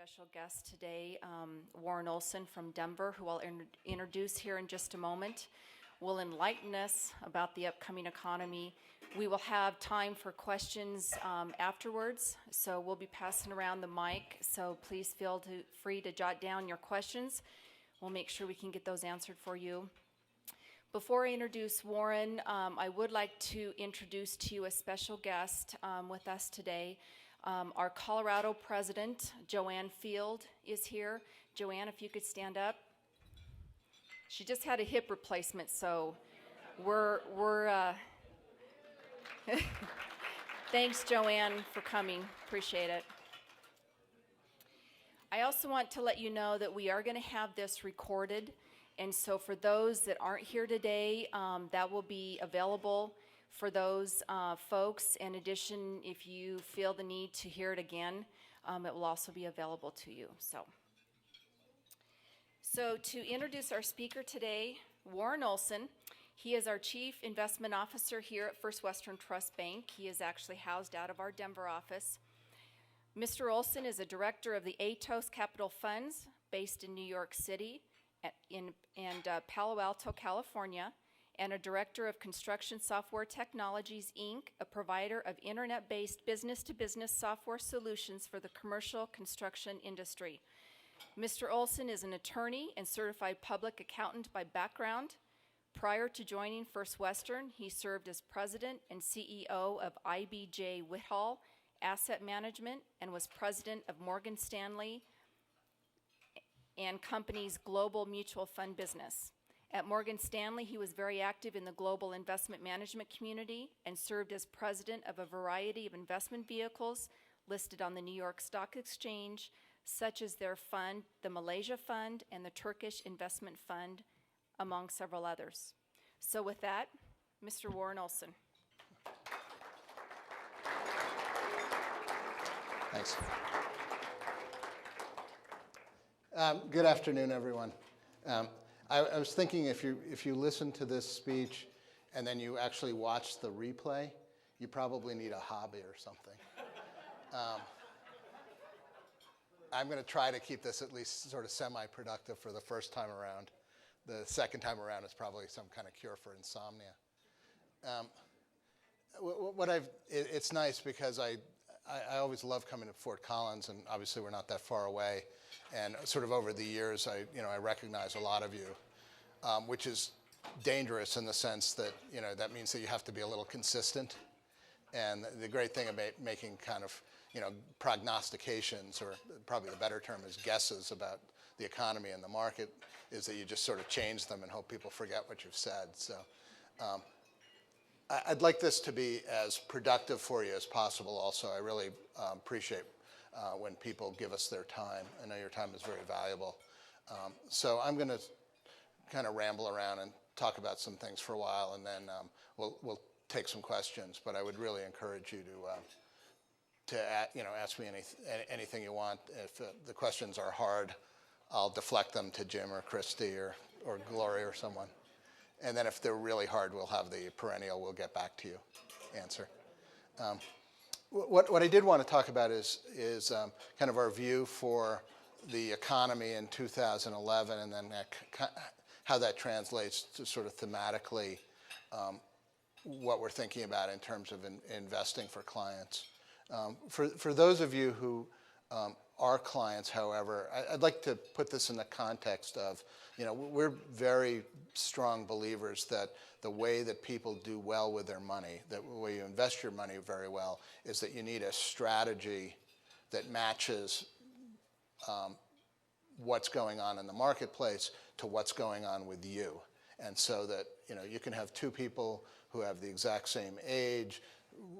special guest today, Warren Olson from Denver, who I'll introduce here in just a moment, will enlighten us about the upcoming economy. We will have time for questions afterwards, so we'll be passing around the mic, so please feel free to jot down your questions. We'll make sure we can get those answered for you. Before I introduce Warren, I would like to introduce to you a special guest with us today. Our Colorado president, Joanne Field, is here. Joanne, if you could stand up. She just had a hip replacement, so we're thanks, Joanne, for coming. Appreciate it. I also want to let you know that we are going to have this recorded, and so for those that aren't here today, that will be available for those folks. In addition, if you feel the need to hear it again, it will also be available to you. So to introduce our speaker today, Warren Olson. He is our Chief Investment Officer here at First Western Trust Bank. He is actually housed out of our Denver office. Mr. Olson is a director of the Atos Capital Funds based in New York City and Palo Alto, California, and a director of Construction Software Technologies, Inc., a provider of internet-based business-to-business software solutions for the commercial construction industry. Mr. Olson is an attorney and certified public accountant by background. Prior to joining First Western, he served as president and CEO of IBJ Whitall Asset Management and was president of Morgan Stanley and Company's global mutual fund business. At Morgan Stanley, he was very active in the global investment management community and served as president of a variety of investment vehicles listed on the New York Stock Exchange, such as their fund, the Malaysia Fund, and the Turkish Investment Fund, among several others. So with that, Mr. Warren Olson. Thanks. Good afternoon, everyone. I was thinking if you listen to this speech and then you actually watch the replay, you probably need a hobby or something. I'm going to try to keep this at least sort of semi-productive for the first time around. The second time around is probably some kind of cure for insomnia. It's nice because I always love coming to Fort Collins, and obviously we're not that far away. And sort of over the years, I recognize a lot of you, which is dangerous in the sense that that means that you have to be a little consistent. And the great thing about making kind of prognostications, or probably the better term is guesses about the economy and the market, is that you just sort of change them and hope people forget what you've said. So I'd like this to be as productive for you as possible. Also, I really appreciate when people give us their time. I know your time is very valuable. So I'm going to kind of ramble around and talk about some things for a while, and then we'll take some questions. But I would really encourage you to ask me anything you want. If the questions are hard, I'll deflect them to Jim or Christy or Gloria or someone. And then if they're really hard, we'll have the perennial "we'll get back to you" answer. What I did want to talk about is kind of our view for the economy in 2011, and then how that translates to sort of thematically what we're thinking about in terms of investing for clients. For those of you who are clients, however, I'd like to put this in the context of, we're very strong believers that the way that people do well with their money, that the way you invest your money very well, is that you need a strategy that matches what's going on in the marketplace to what's going on with you. And so that, you can have two people who have the exact same age,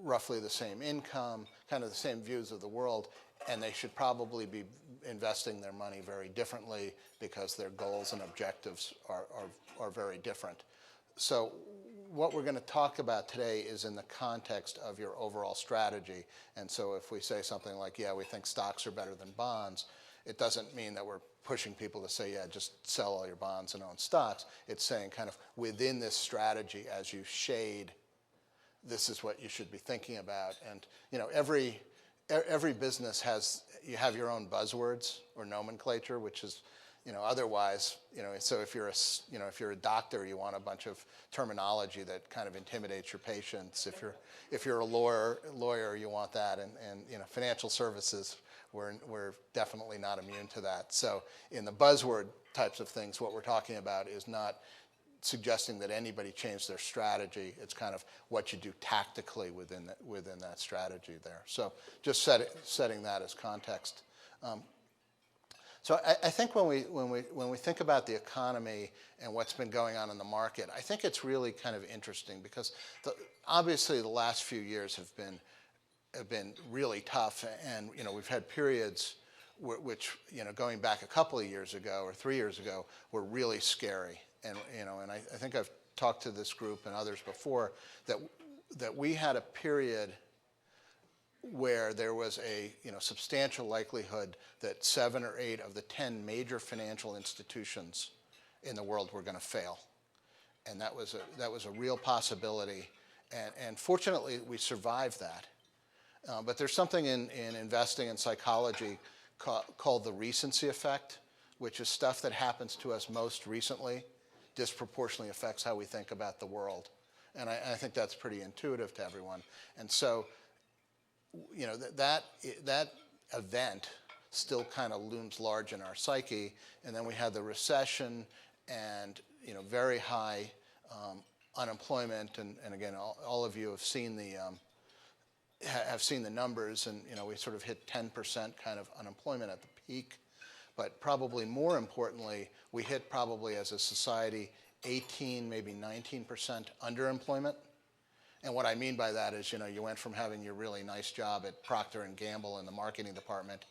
roughly the same income, kind of the same views of the world, and they should probably be investing their money very differently because their goals and objectives are very different. So what we're going to talk about today is in the context of your overall strategy. And so if we say something like, yeah, we think stocks are better than bonds, it doesn't mean that we're pushing people to say, yeah, just sell all your bonds and own stocks. It's saying kind of within this strategy, as you shade, this is what you should be thinking about. And every every business you have your own buzzwords or nomenclature, which is, otherwise, so if you're if you're a doctor, you want a bunch of terminology that kind of intimidates your patients. If you're a lawyer, you want that, and financial services, we're definitely not immune to that. So in the buzzword types of things, what we're talking about is not suggesting that anybody changed their strategy. It's kind of what you do tactically within that strategy there. So just setting that as context. So I think when we think about the economy and what's been going on in the market, I think it's really kind of interesting because obviously the last few years have been really tough, and we've had periods which going back a couple of years ago or 3 years ago were really scary. And I think I've talked to this group and others before that we had a period where there was a substantial likelihood that 7 or 8 of the 10 major financial institutions in the world were going to fail, and that was a real possibility. And fortunately, we survived that. But there's something in investing and psychology called the recency effect, which is stuff that happens to us most recently disproportionately affects how we think about the world. And I think that's pretty intuitive to everyone. And so, that event still kind of looms large in our psyche. And then we had the recession and, very high unemployment. And again, all of you have seen the numbers, and we sort of hit 10% kind of unemployment at the peak. But probably more importantly, we hit probably as a society 18, maybe 19% underemployment. And what I mean by that is, you went from having your really nice job at Procter & Gamble in the marketing department,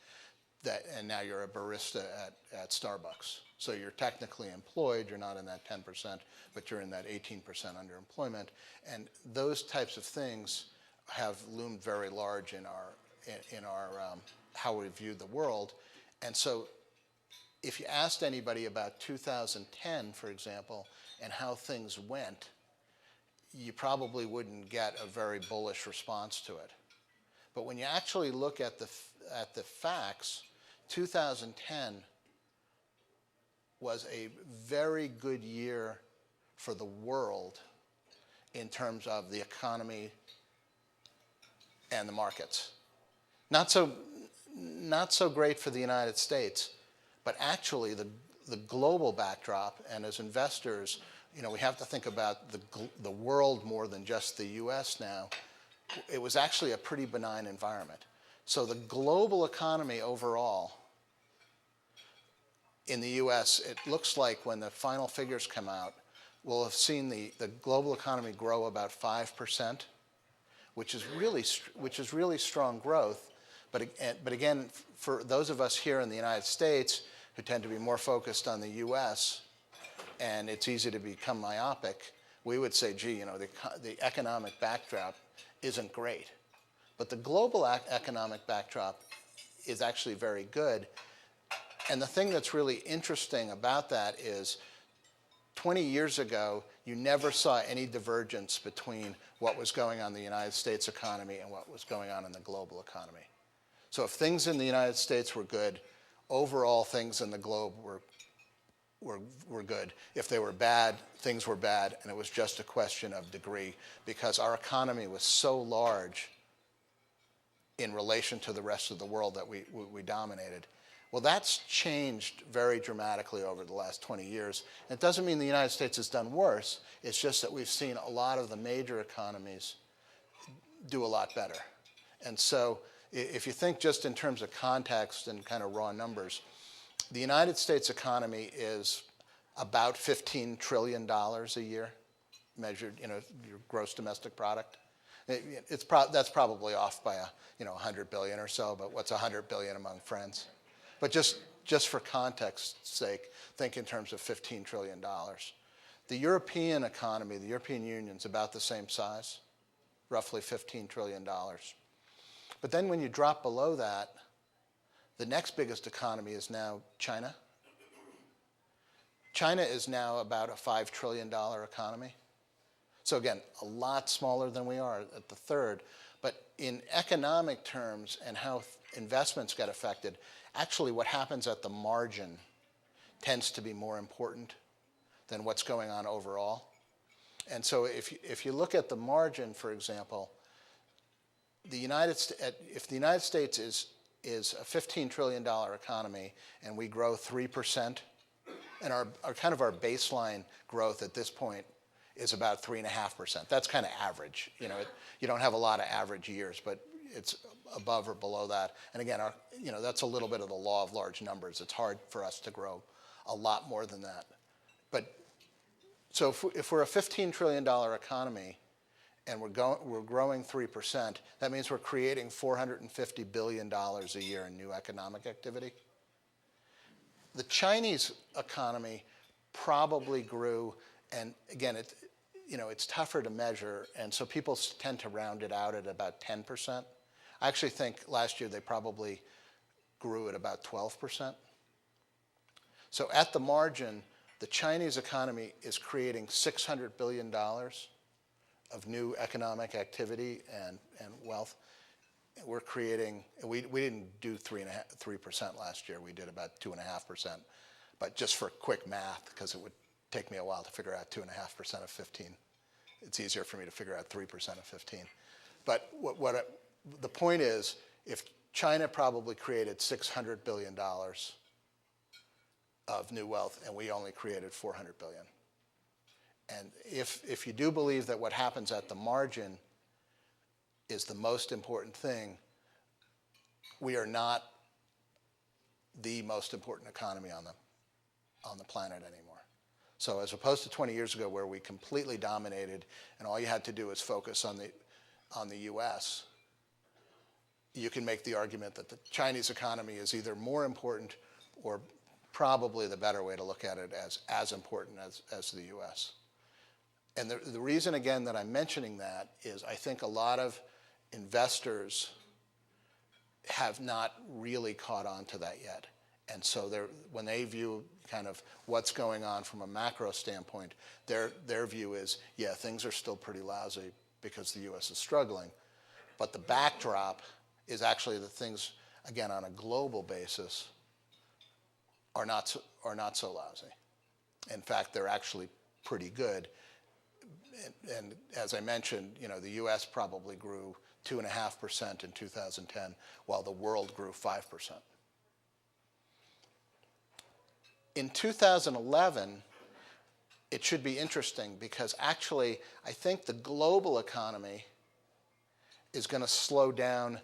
and now you're a barista at Starbucks. So you're technically employed, you're not in that 10%, but you're in that 18% underemployment. And those types of things have loomed very large in our how we view the world. And so if you asked anybody about 2010, for example, and how things went, you probably wouldn't get a very bullish response to it. But when you actually look at the facts, 2010 was a very good year for the world in terms of the economy and the markets. Not so great for the United States, but actually the global backdrop, and as investors, we have to think about the world more than just the US now. It was actually a pretty benign environment. So the global economy overall in the US, it looks like when the final figures come out, we'll have seen the global economy grow about 5%, which is really strong growth. But again, for those of us here in the United States who tend to be more focused on the US, and it's easy to become myopic, we would say, gee, the economic backdrop isn't great. But the global economic backdrop is actually very good. And the thing that's really interesting about that is 20 years ago, you never saw any divergence between what was going on in the United States economy and what was going on in the global economy. So if things in the United States were good, overall things in the globe were good. If they were bad, things were bad, and it was just a question of degree, because our economy was so large in relation to the rest of the world that we dominated. Well, that's changed very dramatically over the last 20 years. It doesn't mean the United States has done worse. It's just that we've seen a lot of the major economies do a lot better. And so if you think just in terms of context and kind of raw numbers, the United States economy is about $15 trillion a year, measured, your gross domestic product. That's probably off by 100 billion or so, but what's 100 billion among friends? But just for context's sake, think in terms of $15 trillion. The European economy, the European Union, is about the same size, roughly $15 trillion. But then when you drop below that, the next biggest economy is now China. China is now about a $5 trillion economy. So again, a lot smaller than we are at the third. But in economic terms and how investments get affected, actually what happens at the margin tends to be more important than what's going on overall. And so if you look at the margin, for example, if the United States is a $15 trillion economy and we grow 3%, and our baseline growth at this point is about 3.5%. That's kind of average. You don't have a lot of average years, but it's above or below that. And again, that's a little bit of the law of large numbers. It's hard for us to grow a lot more than that. But so if we're a $15 trillion economy and we're growing 3%, that means we're creating $450 billion a year in new economic activity. The Chinese economy probably grew, and again, it's tougher to measure, and so people tend to round it out at about 10%. I actually think last year they probably grew at about 12%. So at the margin, the Chinese economy is creating $600 billion of new economic activity and wealth. We're creating, we didn't do 3% last year. We did about 2.5%. But just for quick math, because it would take me a while to figure out 2.5% of 15. It's easier for me to figure out 3% of 15. But the point is, if China probably created $600 billion of new wealth, and we only created $400 billion. And if you do believe that what happens at the margin is the most important thing, we are not the most important economy on the planet anymore. So as opposed to 20 years ago where we completely dominated and all you had to do was focus on the US, you can make the argument that the Chinese economy is either more important or probably the better way to look at it as important as the US. And the reason, again, that I'm mentioning that is I think a lot of investors have not really caught on to that yet. And so when they view kind of what's going on from a macro standpoint, their view is, yeah, things are still pretty lousy because the US is struggling. But the backdrop is actually that things, again, on a global basis, are not so lousy. In fact, they're actually pretty good. And as I mentioned, the US probably grew 2.5% in 2010, while the world grew 5%. In 2011, it should be interesting because actually, I think the global economy is going to slow down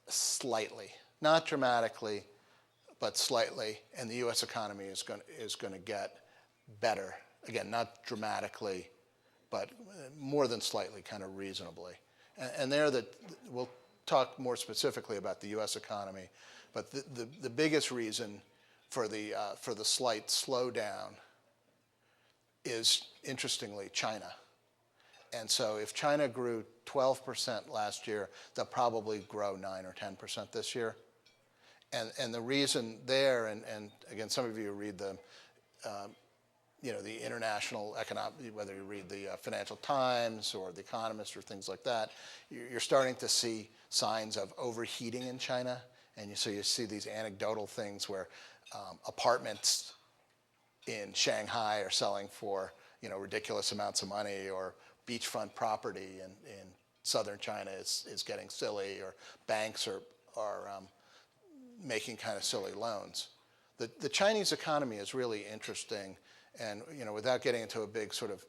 slightly, not dramatically, but slightly, and the US economy is going to get better. Again, not dramatically, but more than slightly, kind of reasonably. And we'll talk more specifically about the US economy, but the biggest reason for the slight slowdown is, interestingly, China. And so if China grew 12% last year, they'll probably grow 9 or 10% this year. And the reason there, and again, some of you read the international economic, whether you read the Financial Times or The Economist or things like that, you're starting to see signs of overheating in China. And so you see these anecdotal things where apartments in Shanghai are selling for ridiculous amounts of money, or beachfront property in southern China is getting silly, or banks are making kind of silly loans. The Chinese economy is really interesting, and without getting into a big sort of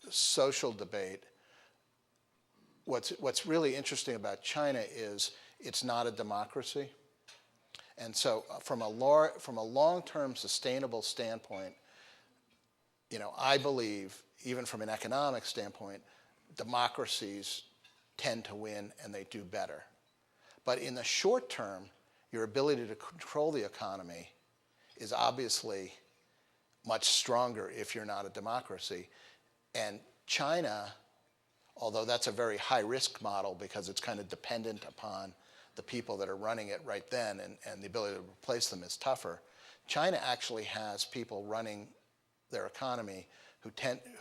social debate, what's really interesting about China is it's not a democracy. And so from a long-term sustainable standpoint, I believe, even from an economic standpoint, democracies tend to win and they do better. But in the short term, your ability to control the economy is obviously much stronger if you're not a democracy. And China, although that's a very high-risk model because it's kind of dependent upon the people that are running it right then, and the ability to replace them is tougher. China actually has people running their economy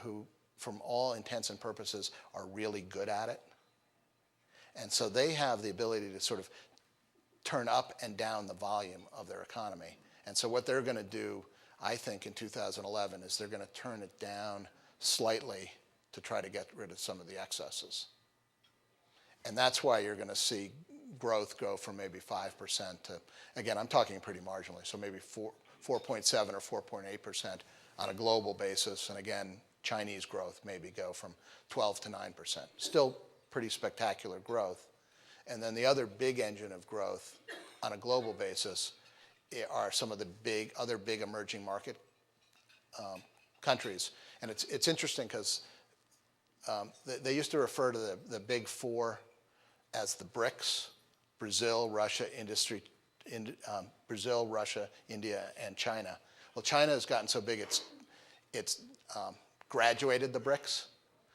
who, from all intents and purposes, are really good at it. And so they have the ability to sort of turn up and down the volume of their economy. And so what they're going to do, I think, in 2011 is they're going to turn it down slightly to try to get rid of some of the excesses. And that's why you're going to see growth go from maybe 5% to, again, I'm talking pretty marginally, so maybe 4.7 or 4.8% on a global basis. And again, Chinese growth maybe go from 12 to 9%. Still pretty spectacular growth. And then the other big engine of growth on a global basis are some of the other big emerging market countries. And it's interesting because they used to refer to the big four as the BRICS: Brazil, Russia, India, and China. Well, China has gotten so big it's graduated the BRICS,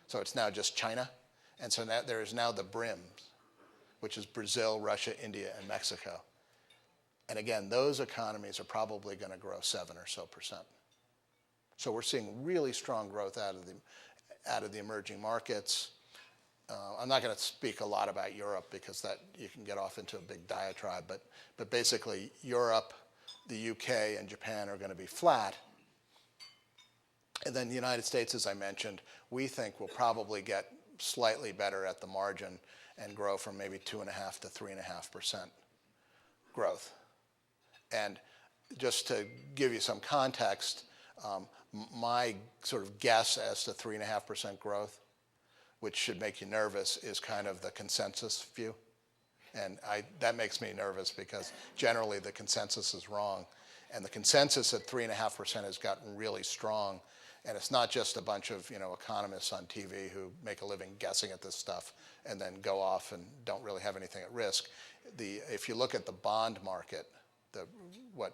so it's now just China. And so now there is now the BRIMS, which is Brazil, Russia, India, and Mexico. And again, those economies are probably going to grow 7% or so. So we're seeing really strong growth out of the emerging markets. I'm not going to speak a lot about Europe because that you can get off into a big diatribe, but basically Europe, the UK, and Japan are going to be flat. And then the United States, as I mentioned, we think will probably get slightly better at the margin and grow from maybe 2.5 to 3.5% growth. And just to give you some context, my sort of guess as to 3.5% growth, which should make you nervous, is kind of the consensus view. And that makes me nervous because generally the consensus is wrong. And the consensus at 3.5% has gotten really strong. And it's not just a bunch of economists on TV who make a living guessing at this stuff and then go off and don't really have anything at risk. If you look at the bond market, what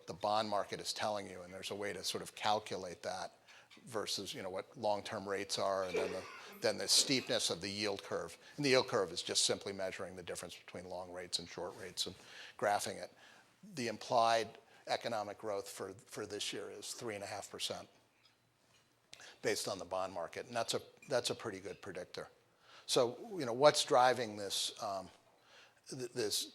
the bond market is telling you, and there's a way to sort of calculate that versus what long-term rates are, and then the steepness of the yield curve. And the yield curve is just simply measuring the difference between long rates and short rates and graphing it. The implied economic growth for this year is 3.5%. Based on the bond market, and that's a pretty good predictor. So what's driving this this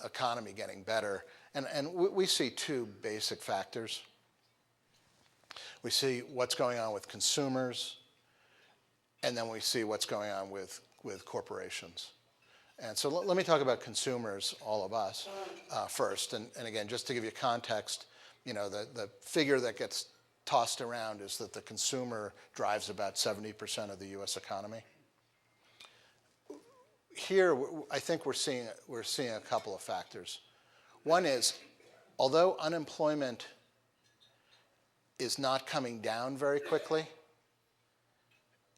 economy getting better? And we see two basic factors. We see what's going on with consumers, and then we see what's going on with corporations. And so let me talk about consumers, all of us, first. And again, just to give you context, the figure that gets tossed around is that the consumer drives about 70% of the U.S. economy. Here, I think we're seeing a couple of factors. One is, although unemployment is not coming down very quickly,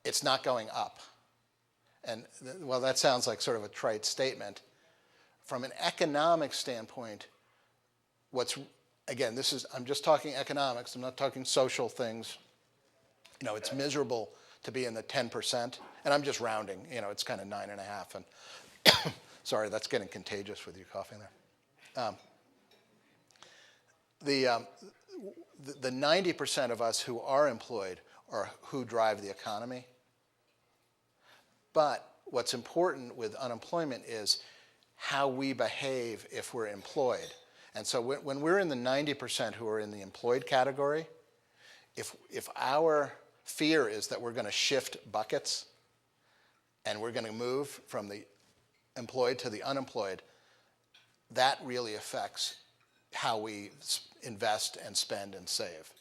it's not going up. And well, that sounds like sort of a trite statement. From an economic standpoint, again, I'm just talking economics, I'm not talking social things. It's miserable to be in the 10%, and I'm just rounding, it's kind of 9.5, and sorry, that's getting contagious with you coughing there. The 90% of us who are employed are who drive the economy. But what's important with unemployment is how we behave if we're employed. And so when we're in the 90% who are in the employed category, if our fear is that we're going to shift buckets and we're going to move from the employed to the unemployed, that really affects how we invest and spend and save.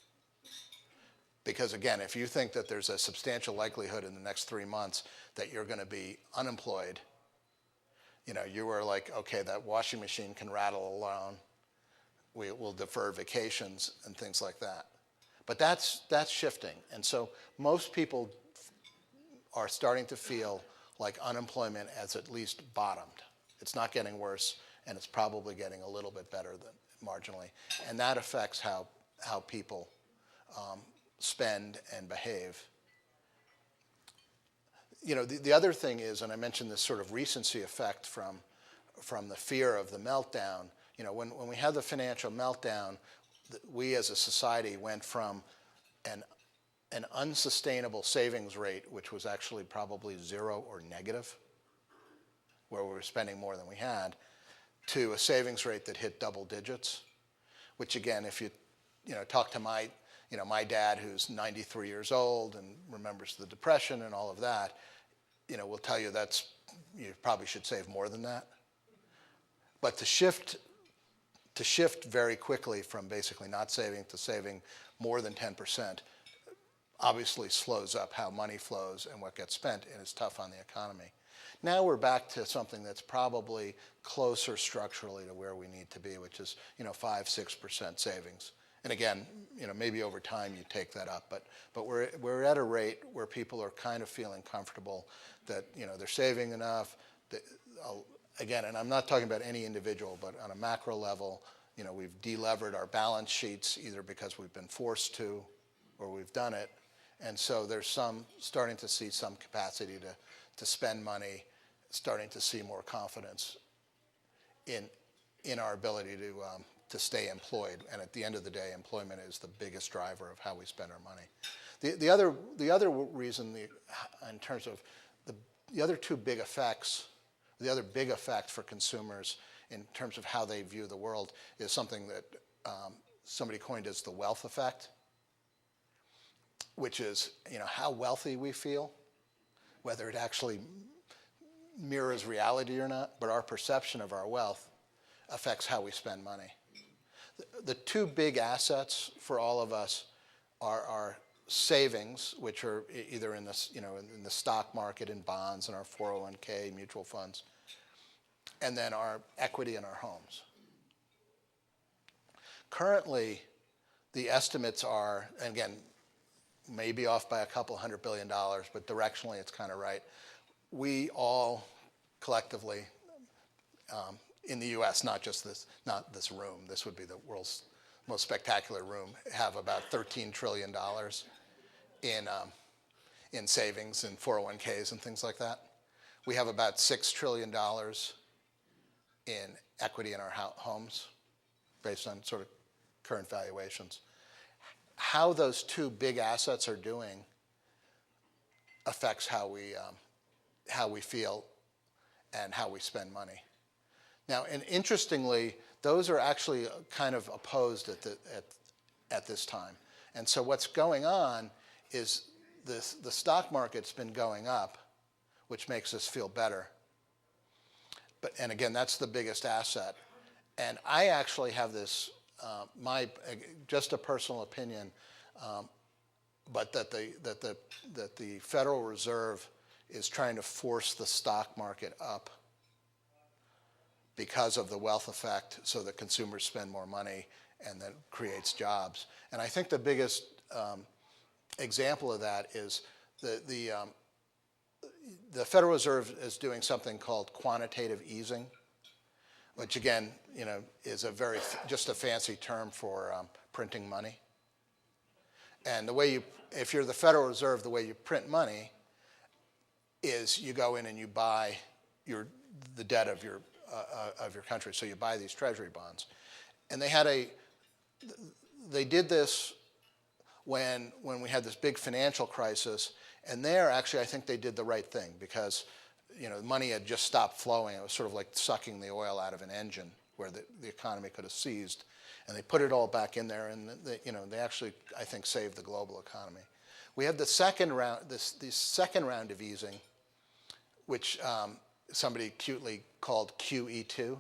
Because again, if you think that there's a substantial likelihood in the next 3 months that you're going to be unemployed, you were like, okay, that washing machine can rattle alone. We'll defer vacations and things like that. But that's shifting. And so most people are starting to feel like unemployment has at least bottomed. It's not getting worse, and it's probably getting a little bit better than marginally. And that affects how people spend and behave. The other thing is, and I mentioned this sort of recency effect from the fear of the meltdown. When we had the financial meltdown, we as a society went from an unsustainable savings rate, which was actually probably zero or negative, where we were spending more than we had, to a savings rate that hit double digits, which again, if you talk to my dad who's 93 years old and remembers the Depression and all of that, will tell you you probably should save more than that. But to shift very quickly from basically not saving to saving more than 10% obviously slows up how money flows and what gets spent, and it's tough on the economy. Now we're back to something that's probably closer structurally to where we need to be, which is 5-6% savings. And again, maybe over time you take that up, but we're at a rate where people are kind of feeling comfortable that they're saving enough. Again, and I'm not talking about any individual, but on a macro level, we've delevered our balance sheets either because we've been forced to or we've done it. And so there's starting to see some capacity to spend money, starting to see more confidence in our ability to stay employed. And at the end of the day, employment is the biggest driver of how we spend our money. The other reason, in terms of the other two big effects, the other big effect for consumers in terms of how they view the world is something that somebody coined as the wealth effect, which is how wealthy we feel, whether it actually mirrors reality or not, but our perception of our wealth affects how we spend money. The two big assets for all of us are our savings, which are either in the stock market, in bonds, and our 401k, mutual funds, and then our equity in our homes. Currently, the estimates are, and again, maybe off by a couple $100 billion, but directionally it's kind of right. We all collectively, in the U.S., not this room, this would be the world's most spectacular room, have about $13 trillion in savings and 401ks and things like that. We have about $6 trillion in equity in our homes, based on sort of current valuations. How those two big assets are doing affects how we feel and how we spend money. Now, and interestingly, those are actually kind of opposed at this time. And so what's going on is the stock market's been going up, which makes us feel better. And again, that's the biggest asset. And I actually have this, just a personal opinion, but that the Federal Reserve is trying to force the stock market up because of the wealth effect, so that consumers spend more money and that creates jobs. And I think the biggest example of that is the Federal Reserve is doing something called quantitative easing, which again, is just a fancy term for printing money. And if you're the Federal Reserve, the way you print money is you go in and you buy the debt of your country. So you buy these treasury bonds. And they did this when we had this big financial crisis. And there, actually, I think they did the right thing, because money had just stopped flowing. It was sort of like sucking the oil out of an engine where the economy could have seized. And they put it all back in there, and they actually, I think, saved the global economy. We have the second round, the second round of easing, which somebody cutely called QE2.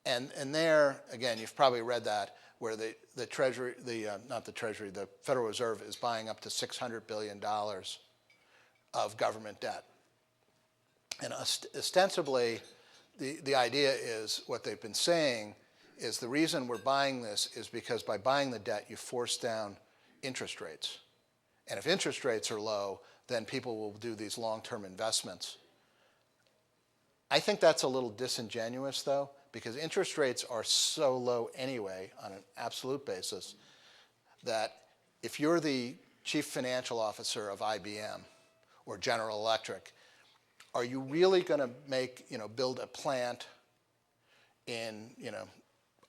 And there, again, you've probably read that, where the Federal Reserve is buying up to $600 billion of government debt. And ostensibly, the idea is, what they've been saying is, the reason we're buying this is because by buying the debt, you force down interest rates. And if interest rates are low, then people will do these long-term investments. I think that's a little disingenuous, though, because interest rates are so low anyway on an absolute basis that if you're the chief financial officer of IBM or General Electric, are you really going to build a plant in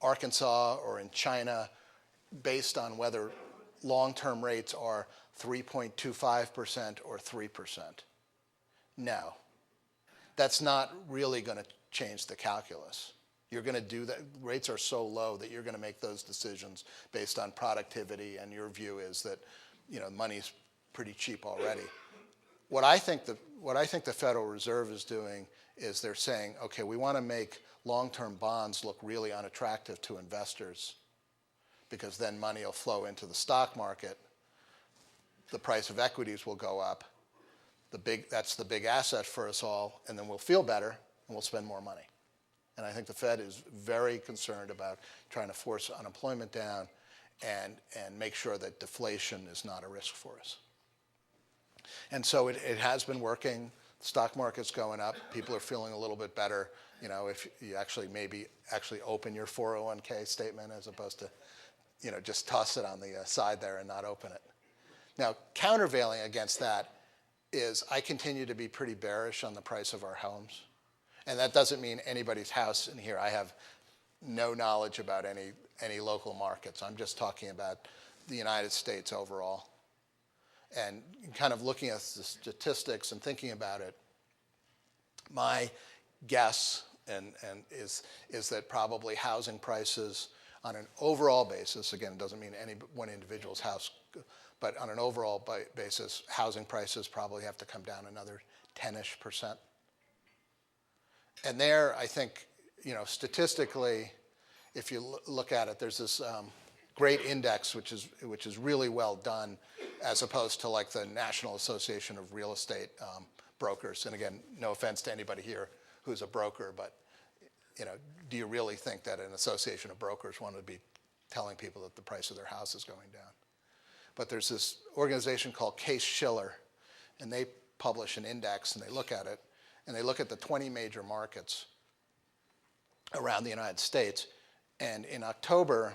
Arkansas or in China based on whether long-term rates are 3.25% or 3%? No. that's not really going to change the calculus. You're going to do that. Rates are so low that you're going to make those decisions based on productivity, and your view is that, money's pretty cheap already. What I think the Federal Reserve is doing is they're saying, okay, we want to make long-term bonds look really unattractive to investors, because then money will flow into the stock market. The price of equities will go up. That's the big asset for us all, and then we'll feel better and we'll spend more money. And I think the Fed is very concerned about trying to force unemployment down and make sure that deflation is not a risk for us. And so it has been working. The stock market's going up. People are feeling a little bit better. If you maybe open your 401k statement as opposed to, just toss it on the side there and not open it. Now, countervailing against that is I continue to be pretty bearish on the price of our homes. And that doesn't mean anybody's house in here. I have no knowledge about any local markets. I'm just talking about the United States overall. And kind of looking at the statistics and thinking about it, my guess is that probably housing prices on an overall basis, again, it doesn't mean any one individual's house, but on an overall basis, housing prices probably have to come down another 10-ish%. And there, I think, statistically, if you look at it, there's this great index which is really well done, as opposed to like the National Association of Real Estate Brokers. And again, no offense to anybody here who's a broker, but do you really think that an association of brokers want to be telling people that the price of their house is going down? But there's this organization called Case-Shiller, and they publish an index, and they look at it, and they look at the 20 major markets around the United States. And in October,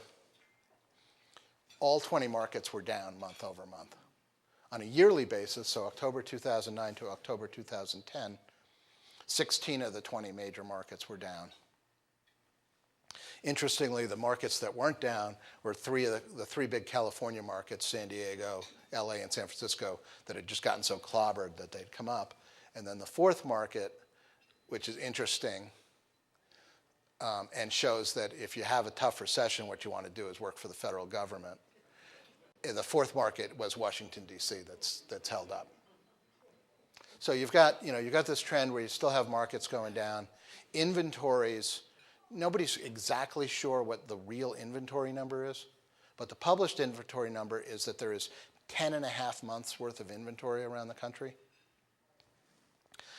all 20 markets were down month over month. On a yearly basis, so October 2009 to October 2010, 16 of the 20 major markets were down. Interestingly, the markets that weren't down were the three big California markets, San Diego, LA, and San Francisco, that had just gotten so clobbered that they'd come up. And then the fourth market, which is interesting, and shows that if you have a tough recession, what you want to do is work for the federal government. The fourth market was Washington, D.C. that's held up. So you've got this trend where you still have markets going down. Inventories, nobody's exactly sure what the real inventory number is, but the published inventory number is that there is 10.5 months worth of inventory around the country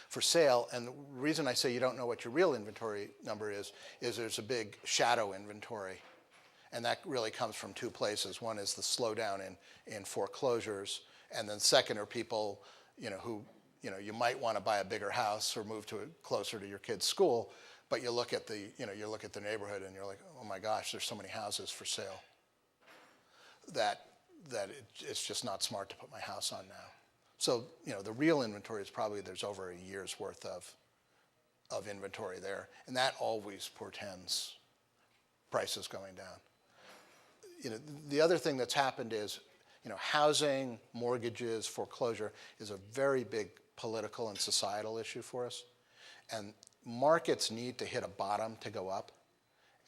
for sale. And the reason I say you don't know what your real inventory number is there's a big shadow inventory. And that really comes from two places. One is the slowdown in foreclosures, and then second are people, who, you might want to buy a bigger house or move closer to your kid's school, but you look at the neighborhood and you're like, oh my gosh, there's so many houses for sale that it's just not smart to put my house on now. So, the real inventory is probably there's over a year's worth of inventory there, and that always portends prices going down. The other thing that's happened is, housing, mortgages, foreclosure is a very big political and societal issue for us. And markets need to hit a bottom to go up.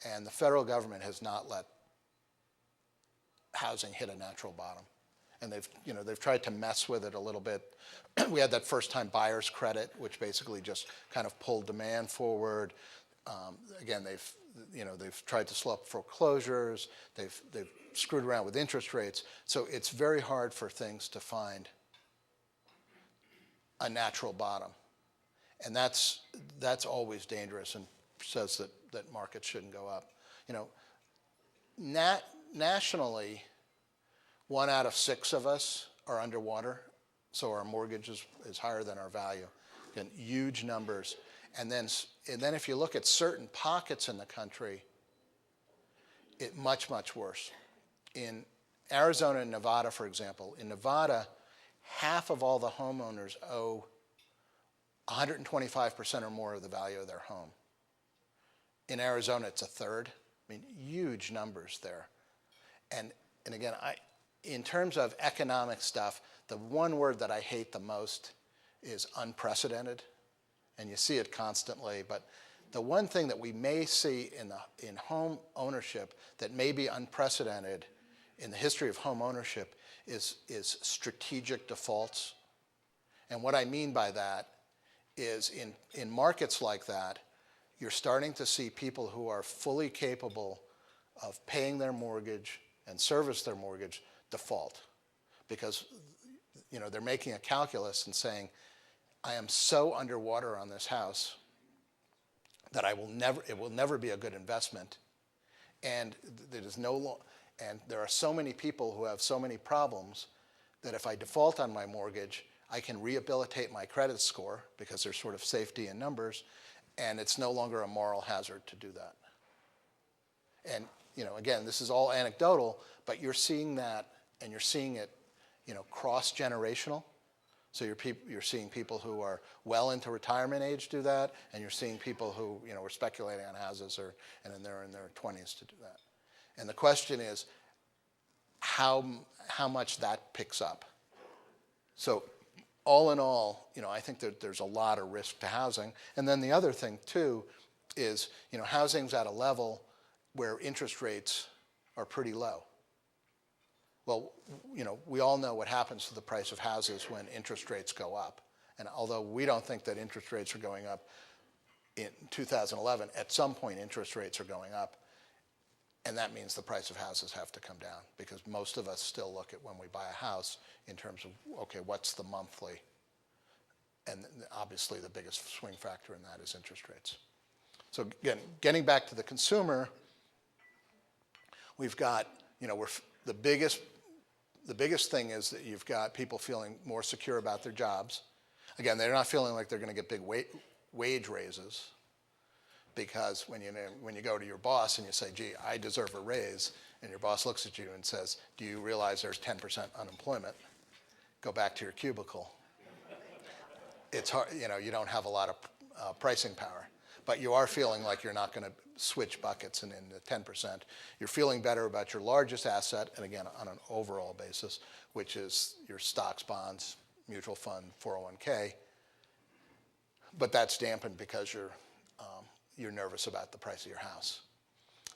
And the federal government has not let housing hit a natural bottom. And they've tried to mess with it a little bit. We had that first-time buyer's credit, which basically just kind of pulled demand forward. Again, they've tried to slow up foreclosures. They've screwed around with interest rates. So it's very hard for things to find a natural bottom. And that's always dangerous and says that markets shouldn't go up. Nationally, 1 out of 6 of us are underwater, so our mortgage is higher than our value. Again, huge numbers. And then if you look at certain pockets in the country, much, much worse. In Arizona and Nevada, for example, in Nevada, half of all the homeowners owe 125% or more of the value of their home. In Arizona, it's a third. I mean, huge numbers there. And again, in terms of economic stuff, the one word that I hate the most is unprecedented. and you see it constantly. But the one thing that we may see in home ownership that may be unprecedented in the history of home ownership is strategic defaults. And what I mean by that is in markets like that, you're starting to see people who are fully capable of paying their mortgage and service their mortgage default, because they're making a calculus and saying, I am so underwater on this house that it will never be a good investment, and there are so many people who have so many problems that if I default on my mortgage, I can rehabilitate my credit score because there's sort of safety in numbers, and it's no longer a moral hazard to do that. And again, this is all anecdotal, but you're seeing that, and you're seeing it cross-generational. So you're seeing people who are well into retirement age do that, and you're seeing people who were speculating on houses and they're in their 20s to do that. And the question is how much that picks up. So all in all, I think that there's a lot of risk to housing. And then the other thing too is housing's at a level where interest rates are pretty low. Well, we all know what happens to the price of houses when interest rates go up. And although we don't think that interest rates are going up in 2011, at some point interest rates are going up. And that means the price of houses have to come down, because most of us still look at when we buy a house in terms of, okay, what's the monthly? And obviously the biggest swing factor in that is interest rates. So again, getting back to the consumer, we've got, the biggest thing is that you've got people feeling more secure about their jobs. Again, they're not feeling like they're going to get big wage raises, because when you go to your boss and you say, gee, I deserve a raise, and your boss looks at you and says, do you realize there's 10% unemployment? Go back to your cubicle. It's hard, you don't have a lot of pricing power, but you are feeling like you're not going to switch buckets and in the 10%. You're feeling better about your largest asset, and again, on an overall basis, which is your stocks, bonds, mutual fund, 401k. But that's dampened because you're nervous about the price of your house.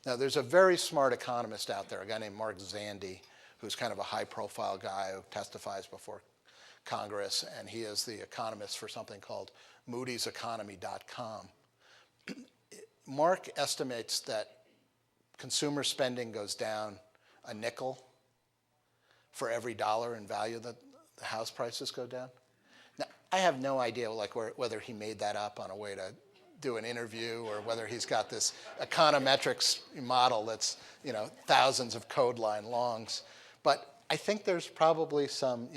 Now, there's a very smart economist out there, a guy named Mark Zandi, who's kind of a high-profile guy who testifies before Congress, and he is the economist for something called moody'seconomy.com. Mark estimates that consumer spending goes down a nickel for every dollar in value that the house prices go down. Now, I have no idea whether he made that up on a way to do an interview, or whether he's got this econometrics model that's thousands of code line longs. But I think there's probably some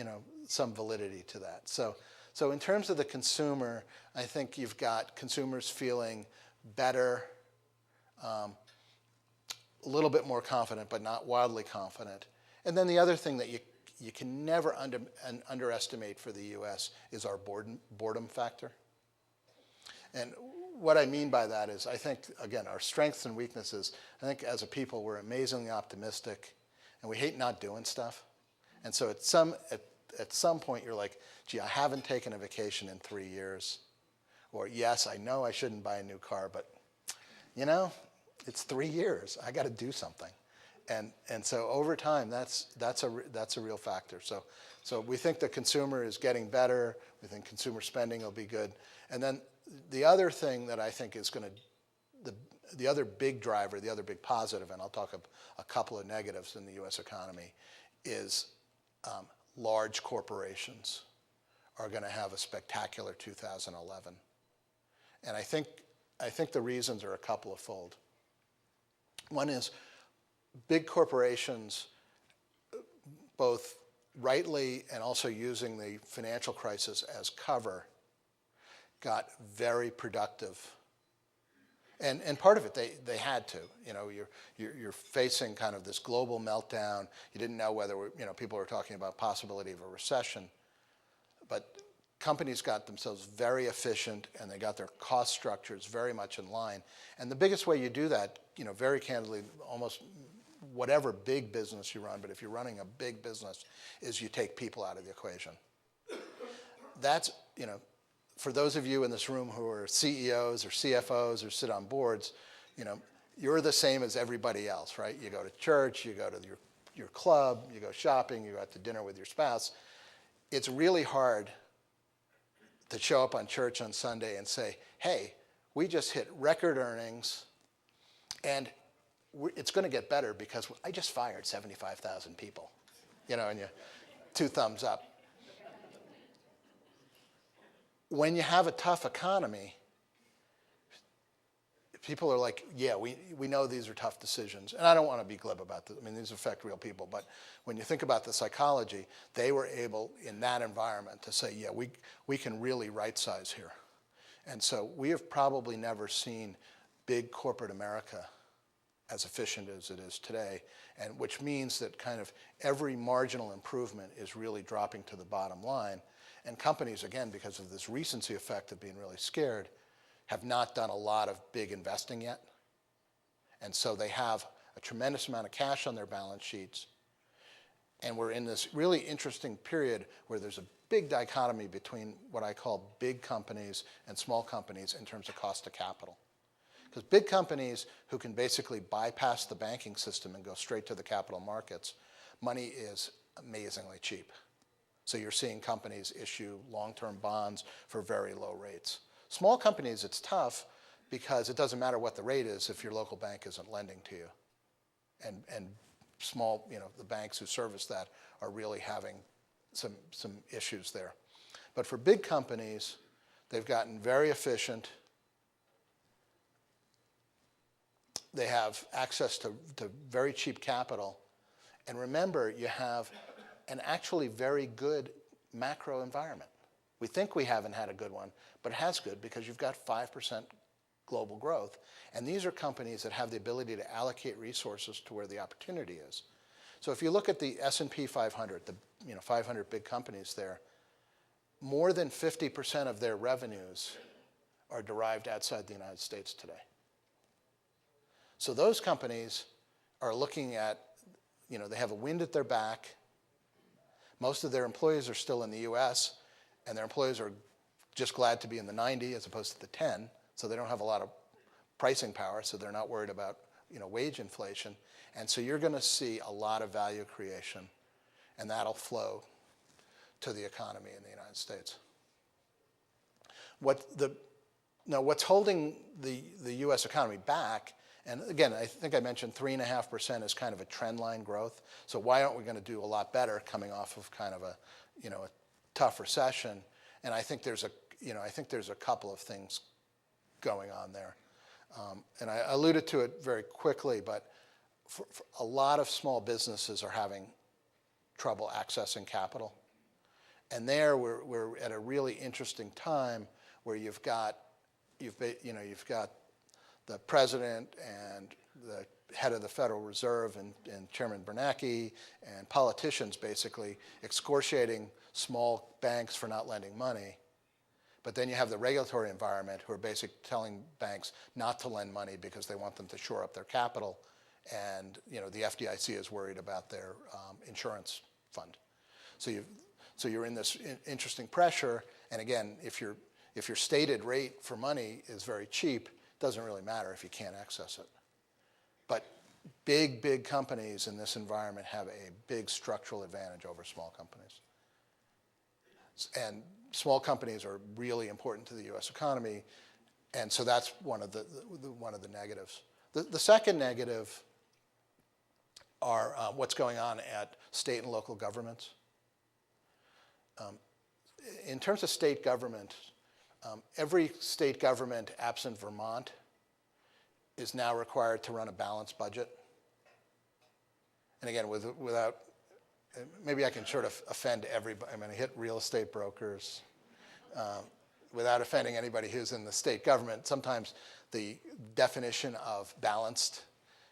validity to that. So in terms of the consumer, I think you've got consumers feeling better, a little bit more confident, but not wildly confident. And then the other thing that you can never underestimate for the U.S. is our boredom factor. And what I mean by that is, I think, again, our strengths and weaknesses, I think as a people we're amazingly optimistic, and we hate not doing stuff. And so at some point you're like, gee, I haven't taken a vacation in 3 years. Or yes, I know I shouldn't buy a new car, but it's 3 years. I got to do something. And so over time, that's a real factor. So we think the consumer is getting better. We think consumer spending will be good. And then the other thing that I think is going to, the other big driver, the other big positive, and I'll talk a couple of negatives in the U.S. economy, is large corporations are going to have a spectacular 2011. And I think the reasons are a couple of fold. One is big corporations, both rightly and also using the financial crisis as cover, got very productive. And part of it, they had to. You're facing kind of this global meltdown. You didn't know whether, people were talking about possibility of a recession. But companies got themselves very efficient, and they got their cost structures very much in line. And the biggest way you do that, very candidly, almost whatever big business you run, but if you're running a big business, is you take people out of the equation. That's, for those of you in this room who are CEOs or CFOs or sit on boards, you're the same as everybody else, right? You go to church, you go to your club, you go shopping, you go out to dinner with your spouse. It's really hard to show up on church on Sunday and say, hey, we just hit record earnings, and it's going to get better because I just fired 75,000 people, and you two thumbs up. When you have a tough economy, people are like, yeah, we know these are tough decisions. And I don't want to be glib about this. I mean, these affect real people. But when you think about the psychology, they were able, in that environment, to say, yeah, we can really right-size here. And so we have probably never seen big corporate America as efficient as it is today, and which means that kind of every marginal improvement is really dropping to the bottom line. And companies, again, because of this recency effect of being really scared, have not done a lot of big investing yet. And so they have a tremendous amount of cash on their balance sheets. And we're in this really interesting period where there's a big dichotomy between what I call big companies and small companies in terms of cost of capital. Because big companies who can basically bypass the banking system and go straight to the capital markets, money is amazingly cheap. So you're seeing companies issue long-term bonds for very low rates. Small companies, it's tough because it doesn't matter what the rate is if your local bank isn't lending to you. And small, the banks who service that are really having some issues there. But for big companies, they've gotten very efficient. They have access to very cheap capital. And remember, you have an actually very good macro environment. We think we haven't had a good one, but it has good because you've got 5% global growth. And these are companies that have the ability to allocate resources to where the opportunity is. So if you look at the S&P 500, the 500 big companies there, more than 50% of their revenues are derived outside the United States today. So those companies are looking at, they have a wind at their back. Most of their employees are still in the US, and their employees are just glad to be in the 90 as opposed to the 10, so they don't have a lot of pricing power, so they're not worried about wage inflation. And so you're going to see a lot of value creation, and that'll flow to the economy in the United States. What's holding the US economy back, and again, I think I mentioned 3.5% is kind of a trend line growth. So why aren't we going to do a lot better coming off of kind of a tough recession? And I think there's a couple of things going on there. And I alluded to it very quickly, but for a lot of small businesses are having trouble accessing capital. And there we're at a really interesting time where you've got the president and the head of the Federal Reserve and Chairman Bernanke and politicians basically excoriating small banks for not lending money. But then you have the regulatory environment who are basically telling banks not to lend money because they want them to shore up their capital. And the FDIC is worried about their insurance fund. So you're in this interesting pressure. And again, if your stated rate for money is very cheap, it doesn't really matter if you can't access it. But big companies in this environment have a big structural advantage over small companies. And small companies are really important to the U.S. economy, and so that's one of the negatives. The second negative are what's going on at state and local governments. In terms of state government, every state government, absent Vermont, is now required to run a balanced budget. And again, without, maybe I can sort of offend everybody. I'm going to hit real estate brokers. Without offending anybody who's in the state government, sometimes the definition of balanced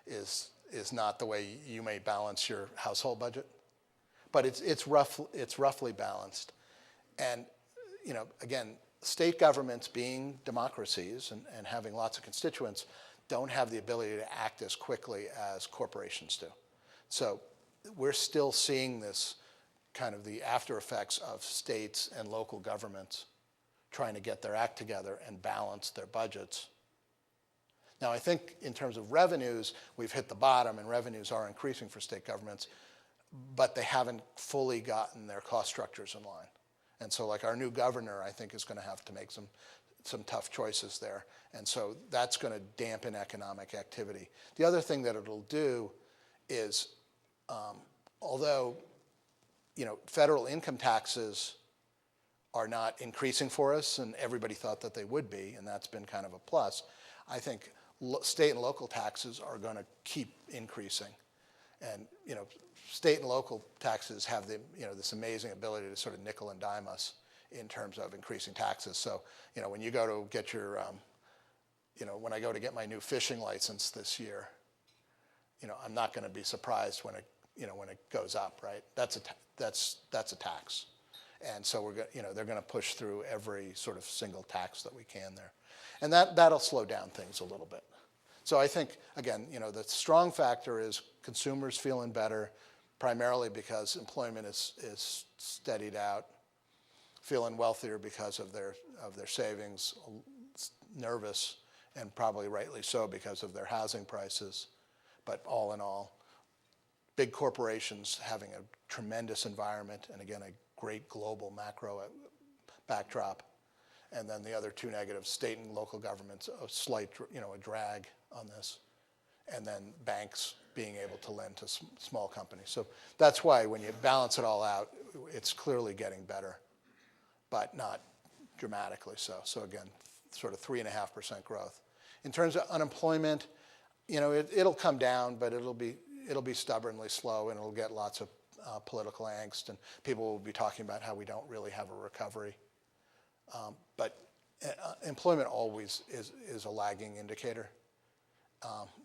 is not the way you may balance your household budget. But it's roughly balanced. And again, state governments, being democracies and having lots of constituents, don't have the ability to act as quickly as corporations do. So we're still seeing this kind of the after effects of states and local governments trying to get their act together and balance their budgets. Now, I think in terms of revenues, we've hit the bottom and revenues are increasing for state governments, but they haven't fully gotten their cost structures in line. And so like our new governor, I think, is going to have to make some tough choices there. And so that's going to dampen economic activity. The other thing that it'll do is, although federal income taxes are not increasing for us, and everybody thought that they would be, and that's been kind of a plus, I think state and local taxes are going to keep increasing. And state and local taxes have this amazing ability to sort of nickel and dime us in terms of increasing taxes. So when you go to get your, when I go to get my new fishing license this year, I'm not going to be surprised when it goes up, right? That's a tax, and so they're going to push through every sort of single tax that we can there, and that'll slow down things a little bit. So I think again, the strong factor is consumers feeling better, primarily because employment is steadied out, feeling wealthier because of their savings, nervous, and probably rightly so because of their housing prices. But all in all, big corporations having a tremendous environment, and again, a great global macro backdrop. And then the other two negatives, state and local governments, a slight, a drag on this. And then banks being able to lend to small companies. So that's why when you balance it all out, it's clearly getting better, but not dramatically so. So again, sort of 3.5% growth. In terms of unemployment, it'll come down, but it'll be stubbornly slow, and it'll get lots of political angst, and people will be talking about how we don't really have a recovery. But employment always is a lagging indicator.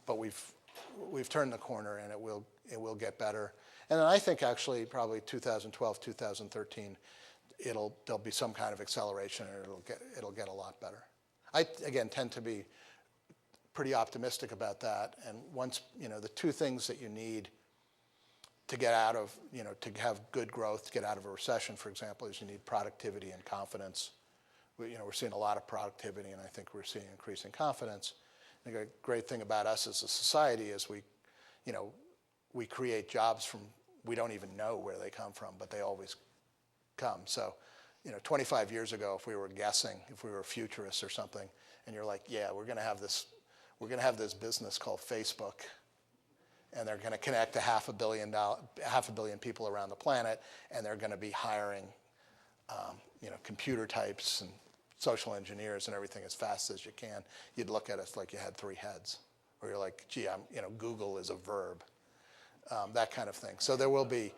But we've turned the corner, and it will get better. And then I think actually probably 2012, 2013, there'll be some kind of acceleration, and it'll get a lot better. I again tend to be pretty optimistic about that. And once the two things that you need to get out of to have good growth, to get out of a recession, for example, is you need productivity and confidence. We're seeing a lot of productivity, and I think we're seeing increasing confidence. And the great thing about us as a society is we create jobs from, we don't even know where they come from, but they always come. So 25 years ago, if we were guessing, if we were futurists or something, and you're like, yeah, we're going to have this business called Facebook, and they're going to connect to half a billion people around the planet, and they're going to be hiring computer types and social engineers and everything as fast as you can. You'd look at us like you had three heads, or you're like, gee, Google is a verb, that kind of thing. So there will be,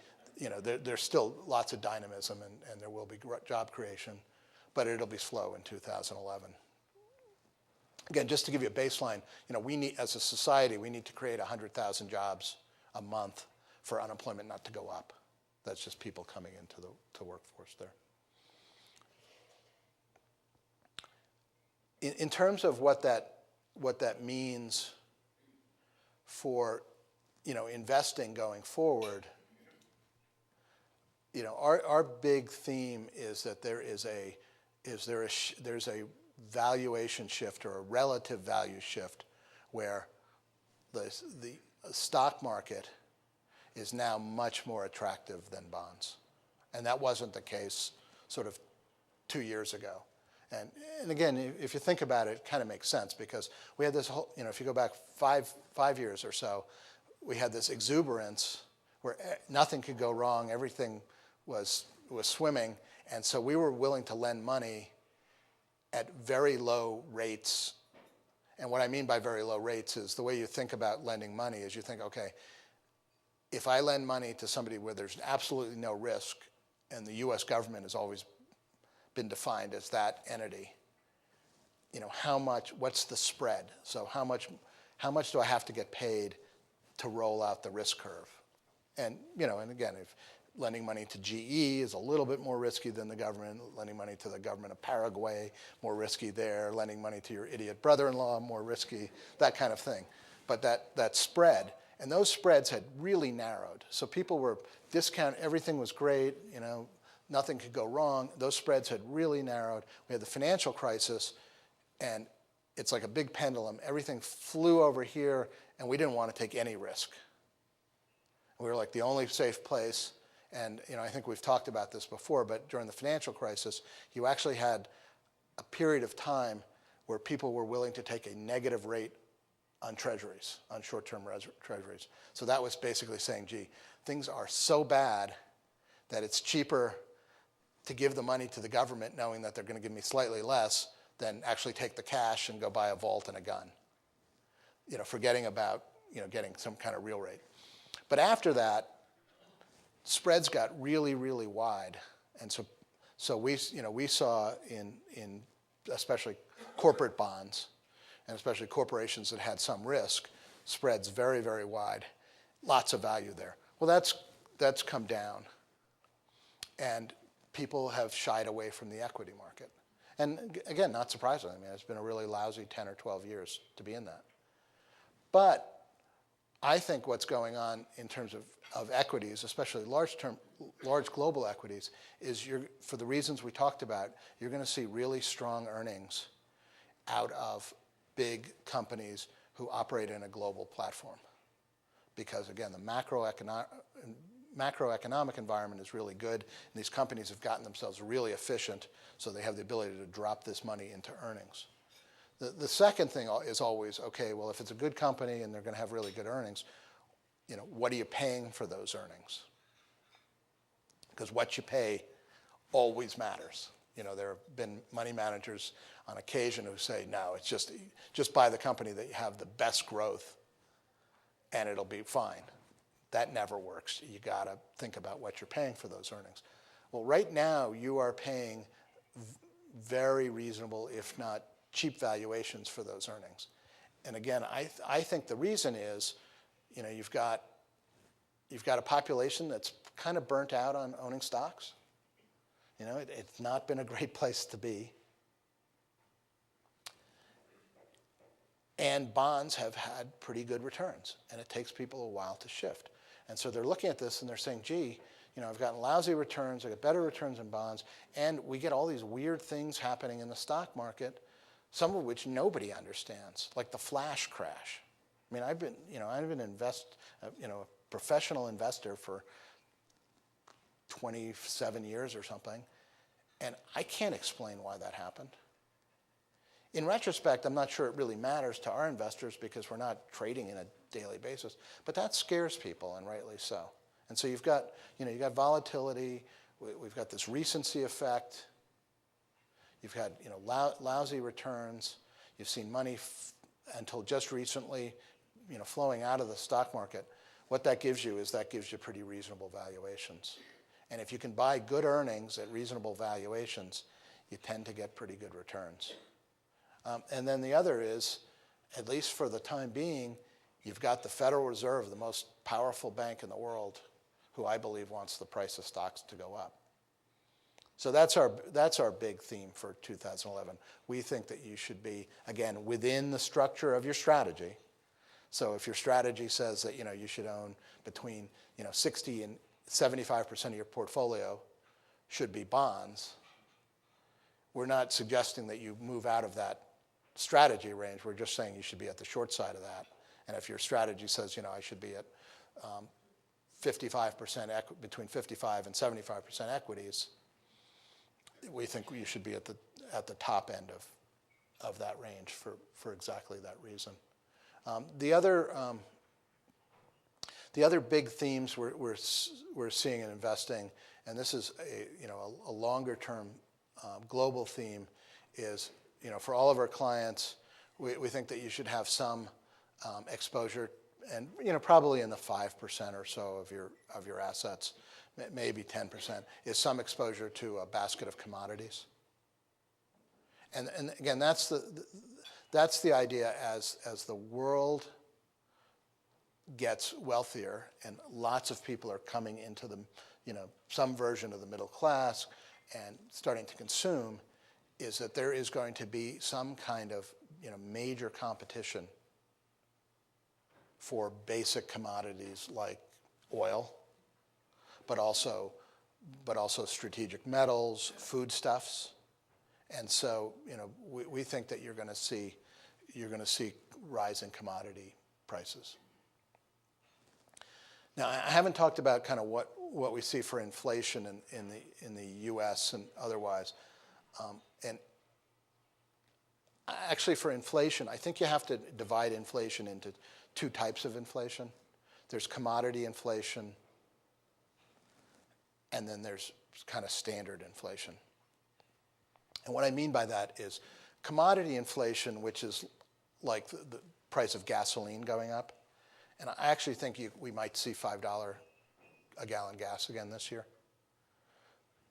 there's still lots of dynamism, and there will be job creation, but it'll be slow in 2011. Again, just to give you a baseline, we need, as a society, we need to create 100,000 jobs a month for unemployment not to go up. That's just people coming into the workforce there. In terms of what that means for investing going forward, our big theme is that there's a valuation shift, or a relative value shift, where the stock market is now much more attractive than bonds, and that wasn't the case sort of 2 years ago. And again, if you think about it, it kind of makes sense, because we had this whole, if you go back five years or so, we had this exuberance where nothing could go wrong, everything was swimming, and so we were willing to lend money at very low rates. And what I mean by very low rates is the way you think about lending money is you think, okay, if I lend money to somebody where there's absolutely no risk, and the US government has always been defined as that entity, what's the spread? So how much do I have to get paid to roll out the risk curve? And, and again, if lending money to GE is a little bit more risky than the government, lending money to the government of Paraguay, more risky there, lending money to your idiot brother-in-law, more risky, that kind of thing. But that spread, and those spreads had really narrowed. So people were everything was great, Nothing could go wrong. Those spreads had really narrowed. We had the financial crisis, and it's like a big pendulum. Everything flew over here, and we didn't want to take any risk. We were like the only safe place. And I think we've talked about this before, but during the financial crisis, you actually had a period of time where people were willing to take a negative rate on treasuries, on short-term treasuries. So that was basically saying, gee, things are so bad that it's cheaper to give the money to the government knowing that they're going to give me slightly less than actually take the cash and go buy a vault and a gun. Forgetting about getting some kind of real rate. But after that, spreads got really, really wide. And so we saw in especially corporate bonds, and especially corporations that had some risk, spreads very, very wide. Lots of value there. Well, that's come down. And people have shied away from the equity market. And again, not surprising. I mean, it's been a really lousy 10 or 12 years to be in that. But I think what's going on in terms of equities, especially large global equities, is for the reasons we talked about, you're going to see really strong earnings out of big companies who operate in a global platform. Because again, the macroeconomic environment is really good, and these companies have gotten themselves really efficient, so they have the ability to drop this money into earnings. The second thing is always, okay, well, if it's a good company and they're going to have really good earnings, what are you paying for those earnings? Because what you pay always matters. There have been money managers on occasion who say, no, it's just buy the company that you have the best growth, and it'll be fine. That never works. You got to think about what you're paying for those earnings. Well, right now you are paying very reasonable, if not cheap, valuations for those earnings. And again, I think the reason is, you've got a population that's kind of burnt out on owning stocks. It's not been a great place to be. And bonds have had pretty good returns, and it takes people a while to shift. And so they're looking at this and they're saying, gee, I've gotten lousy returns, I get better returns in bonds, and we get all these weird things happening in the stock market, some of which nobody understands, like the flash crash. I mean, I've been a professional investor for 27 years or something, and I can't explain why that happened. In retrospect, I'm not sure it really matters to our investors because we're not trading in a daily basis, but that scares people, and rightly so. And so you've got volatility, we've got this recency effect, you've had lousy returns, you've seen money until just recently flowing out of the stock market. What that gives you is pretty reasonable valuations. And if you can buy good earnings at reasonable valuations, you tend to get pretty good returns. And then the other is, at least for the time being, you've got the Federal Reserve, the most powerful bank in the world, who I believe wants the price of stocks to go up. So that's our big theme for 2011. We think that you should be, again, within the structure of your strategy. So if your strategy says that you should own between 60 and 75% of your portfolio should be bonds, we're not suggesting that you move out of that strategy range. We're just saying you should be at the short side of that. And if your strategy says, I should be at 55%, between 55 and 75% equities, we think you should be at the top end of that range for exactly that reason. The other big themes we're seeing in investing, and this is a longer term global theme, is for all of our clients, we think that you should have some exposure, and probably in the 5% or so of your assets, maybe 10%, is some exposure to a basket of commodities. And again, that's the idea as the world gets wealthier and lots of people are coming into some version of the middle class and starting to consume, is that there is going to be some kind of major competition for basic commodities like oil, but also but also strategic metals, foodstuffs. And so, we think that you're going to see rise in commodity prices. Now, I haven't talked about kind of what we see for inflation in the U.S. and otherwise. And actually, for inflation, I think you have to divide inflation into two types of inflation. There's commodity inflation, and then there's kind of standard inflation. And what I mean by that is commodity inflation, which is like the price of gasoline going up. And I actually think we might see $5 a gallon gas again this year.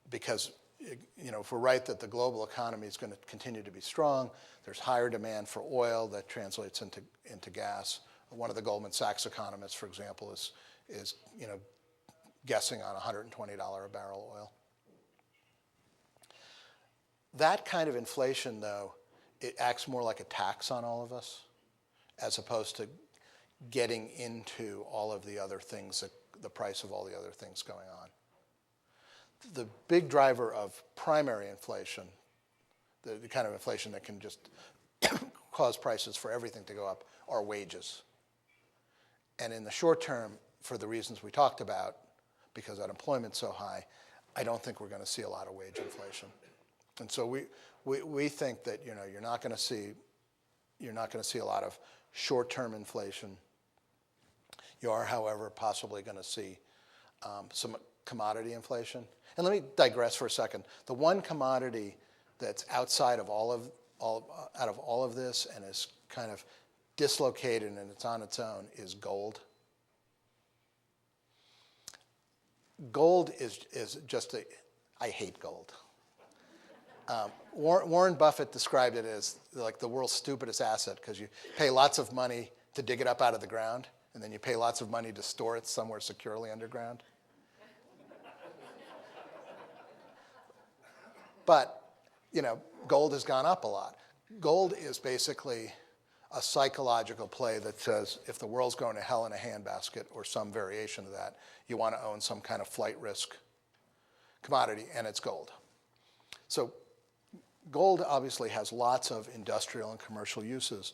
Because, if we're right that the global economy is going to continue to be strong, there's higher demand for oil that translates into gas. One of the Goldman Sachs economists, for example, is guessing on $120 a barrel oil. That kind of inflation, though, it acts more like a tax on all of us, as opposed to getting into all of the other things, the price of all the other things going on. The big driver of primary inflation, the kind of inflation that can just cause prices for everything to go up, are wages. And in the short term, for the reasons we talked about, because unemployment's so high, I don't think we're going to see a lot of wage inflation. And so we think that you're not going to see a lot of short-term inflation. You are, however, possibly going to see some commodity inflation. And let me digress for a second. The one commodity that's outside of all of this and is kind of dislocated and it's on its own is gold. Gold is just I hate gold. Warren Buffett described it as like the world's stupidest asset because you pay lots of money to dig it up out of the ground, and then you pay lots of money to store it somewhere securely underground. But, gold has gone up a lot. Gold is basically a psychological play that says if the world's going to hell in a handbasket or some variation of that, you want to own some kind of flight risk commodity, and it's gold. So gold obviously has lots of industrial and commercial uses,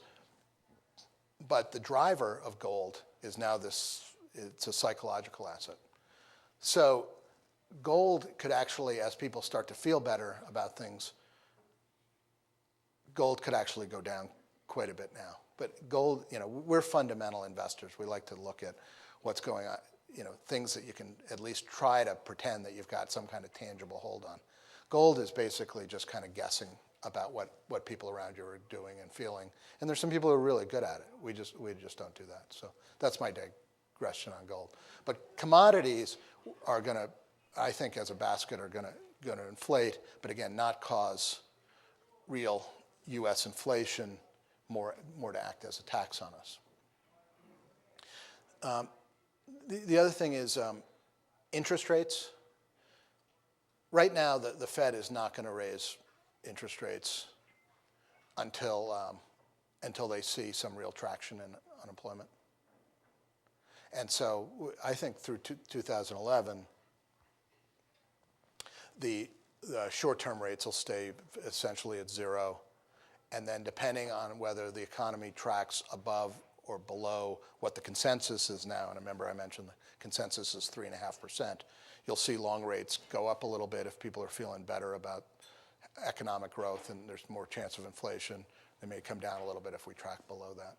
but the driver of gold is now it's a psychological asset. So gold could actually, as people start to feel better about things, gold could actually go down quite a bit now. But gold, we're fundamental investors. We like to look at what's going on, things that you can at least try to pretend that you've got some kind of tangible hold on. Gold is basically just kind of guessing about what people around you are doing and feeling. And there's some people who are really good at it. We just don't do that. So that's my digression on gold. But commodities are going to, I think as a basket, are going to inflate, but again, not cause real U.S. inflation, more to act as a tax on us. The other thing is interest rates. Right now, the Fed is not going to raise interest rates until they see some real traction in unemployment. And so I think through 2011, the short-term rates will stay essentially at zero. And then depending on whether the economy tracks above or below what the consensus is now, and remember I mentioned the consensus is 3.5%, you'll see long rates go up a little bit if people are feeling better about economic growth and there's more chance of inflation. They may come down a little bit if we track below that.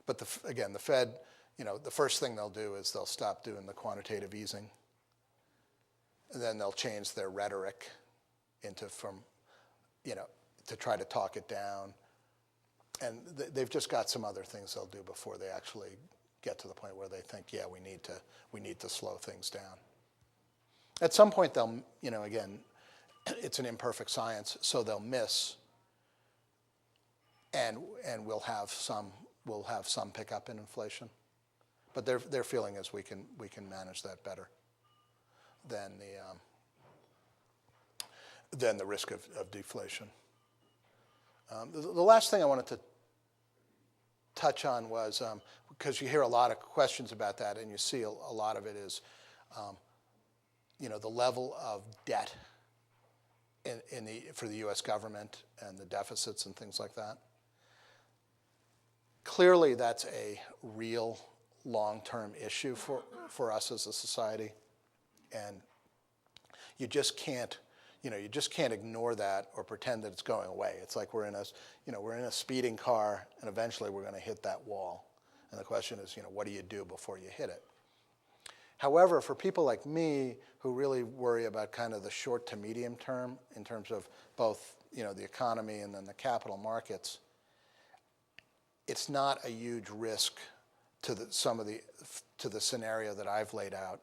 But again, the Fed, the first thing they'll do is they'll stop doing the quantitative easing. And then they'll change their rhetoric to try to talk it down. And they've just got some other things they'll do before they actually get to the point where they think, yeah, we need to slow things down. At some point, they'll, again, it's an imperfect science, so they'll miss, and we'll have some pickup in inflation. But their feeling is we can manage that better than the risk of deflation. The last thing I wanted to touch on was, because you hear a lot of questions about that, and you see a lot of it is the level of debt for the U.S. government and the deficits and things like that. Clearly, that's a real long-term issue for us as a society, and you just can't ignore that or pretend that it's going away. It's like we're in a speeding car, and eventually we're going to hit that wall. And the question is, what do you do before you hit it? However, for people like me who really worry about kind of the short to medium term in terms of both, the economy and then the capital markets, it's not a huge risk to the scenario that I've laid out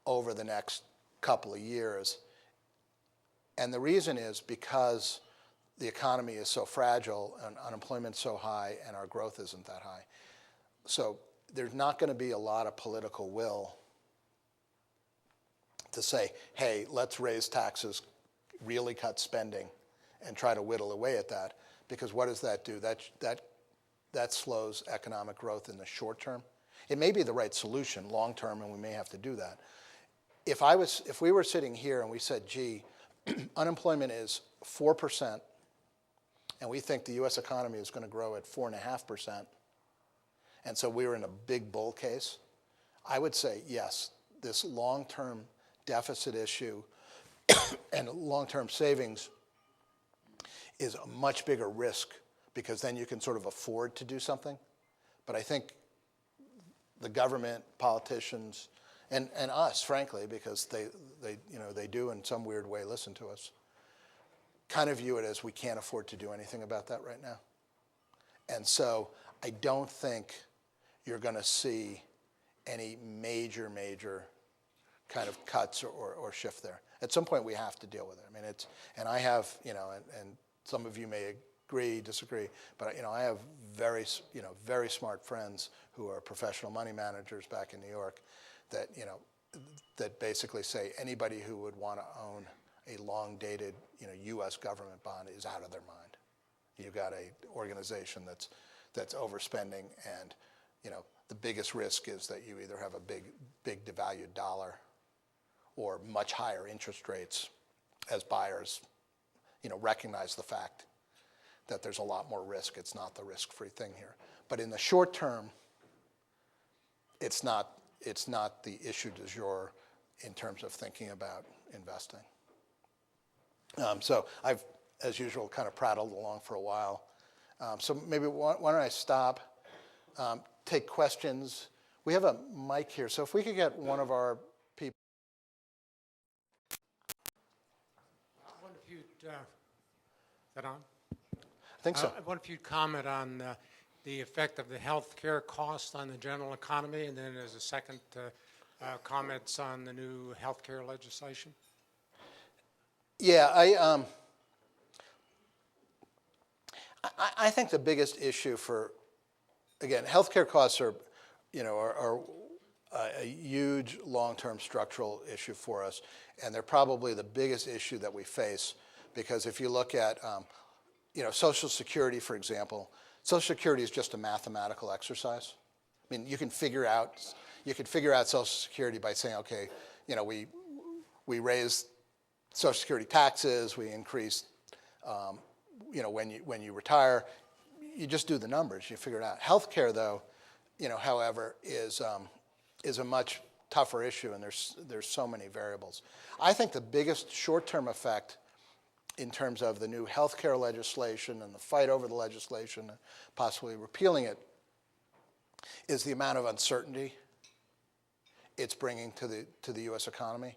over the next couple of years. And the reason is because the economy is so fragile and unemployment's so high and our growth isn't that high. So there's not going to be a lot of political will to say, hey, let's raise taxes, really cut spending, and try to whittle away at that. Because what does that do? That slows economic growth in the short term. It may be the right solution long term, and we may have to do that. If we were sitting here and we said, gee, unemployment is 4%, and we think the U.S. economy is going to grow at 4.5%, and so we were in a big bull case, I would say, yes, this long-term deficit issue and long-term savings is a much bigger risk because then you can sort of afford to do something. But I think the government, politicians, and us, frankly, because they do in some weird way listen to us, kind of view it as we can't afford to do anything about that right now. And so I don't think you're going to see any major kind of cuts or shift there. At some point, we have to deal with it. I mean, and I have, and some of you may agree, disagree, but I have very smart friends who are professional money managers back in New York that basically say anybody who would want to own a long-dated, U.S. government bond is out of their mind. You've got an organization that's overspending, and the biggest risk is that you either have a big devalued dollar or much higher interest rates as buyers, recognize the fact that there's a lot more risk. It's not the risk-free thing here. But in the short term, it's not the issue du jour in terms of thinking about investing. So I've, as usual, kind of prattled along for a while. So maybe why don't I stop, take questions. We have a mic here, so if we could get one of our people. I wonder if you'd, is that on? I think so. I wonder if you'd comment on the effect of the health care cost on the general economy, and then as a second, comments on the new health care legislation. Yeah, I think the biggest issue again, healthcare costs are a huge long-term structural issue for us, and they're probably the biggest issue that we face because if you look at, Social Security, for example, Social Security is just a mathematical exercise. I mean, you can figure out Social Security by saying, okay, we raised Social Security taxes, we increased, when you retire, you just do the numbers, you figure it out. Healthcare, though, however, is a much tougher issue, and there's so many variables. I think the biggest short-term effect in terms of the new healthcare legislation and the fight over the legislation, and possibly repealing it, is the amount of uncertainty it's bringing to the U.S. economy,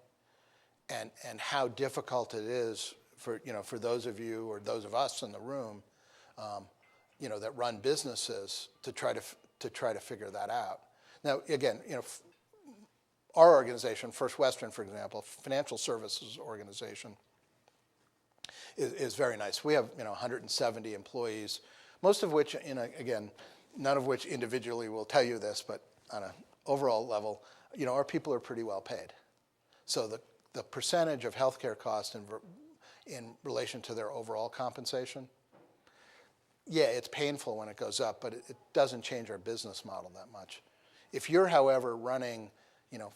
and how difficult it is for those of you or those of us in the room, that run businesses to try to figure that out. Now, again, our organization, First Western, for example, financial services organization, is very nice. We have 170 employees, most of which, again, none of which individually will tell you this, but on an overall level, our people are pretty well paid. So the percentage of healthcare costs in relation to their overall compensation, yeah, it's painful when it goes up, but it doesn't change our business model that much. If you're, however, running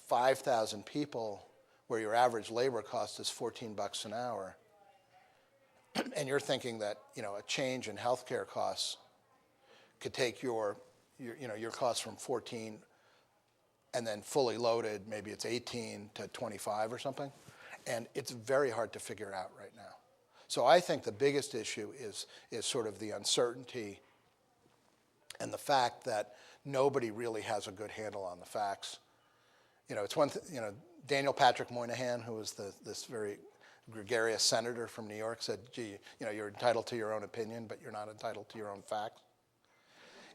5,000 people where your average labor cost is $14 an hour, and you're thinking that, a change in healthcare costs could take your costs from 14 and then fully loaded, maybe it's 18 to 25 or something. And it's very hard to figure out right now. So I think the biggest issue is sort of the uncertainty and the fact that nobody really has a good handle on the facts. It's Daniel Patrick Moynihan, who was this very gregarious senator from New York, said, gee, you're entitled to your own opinion, but you're not entitled to your own facts.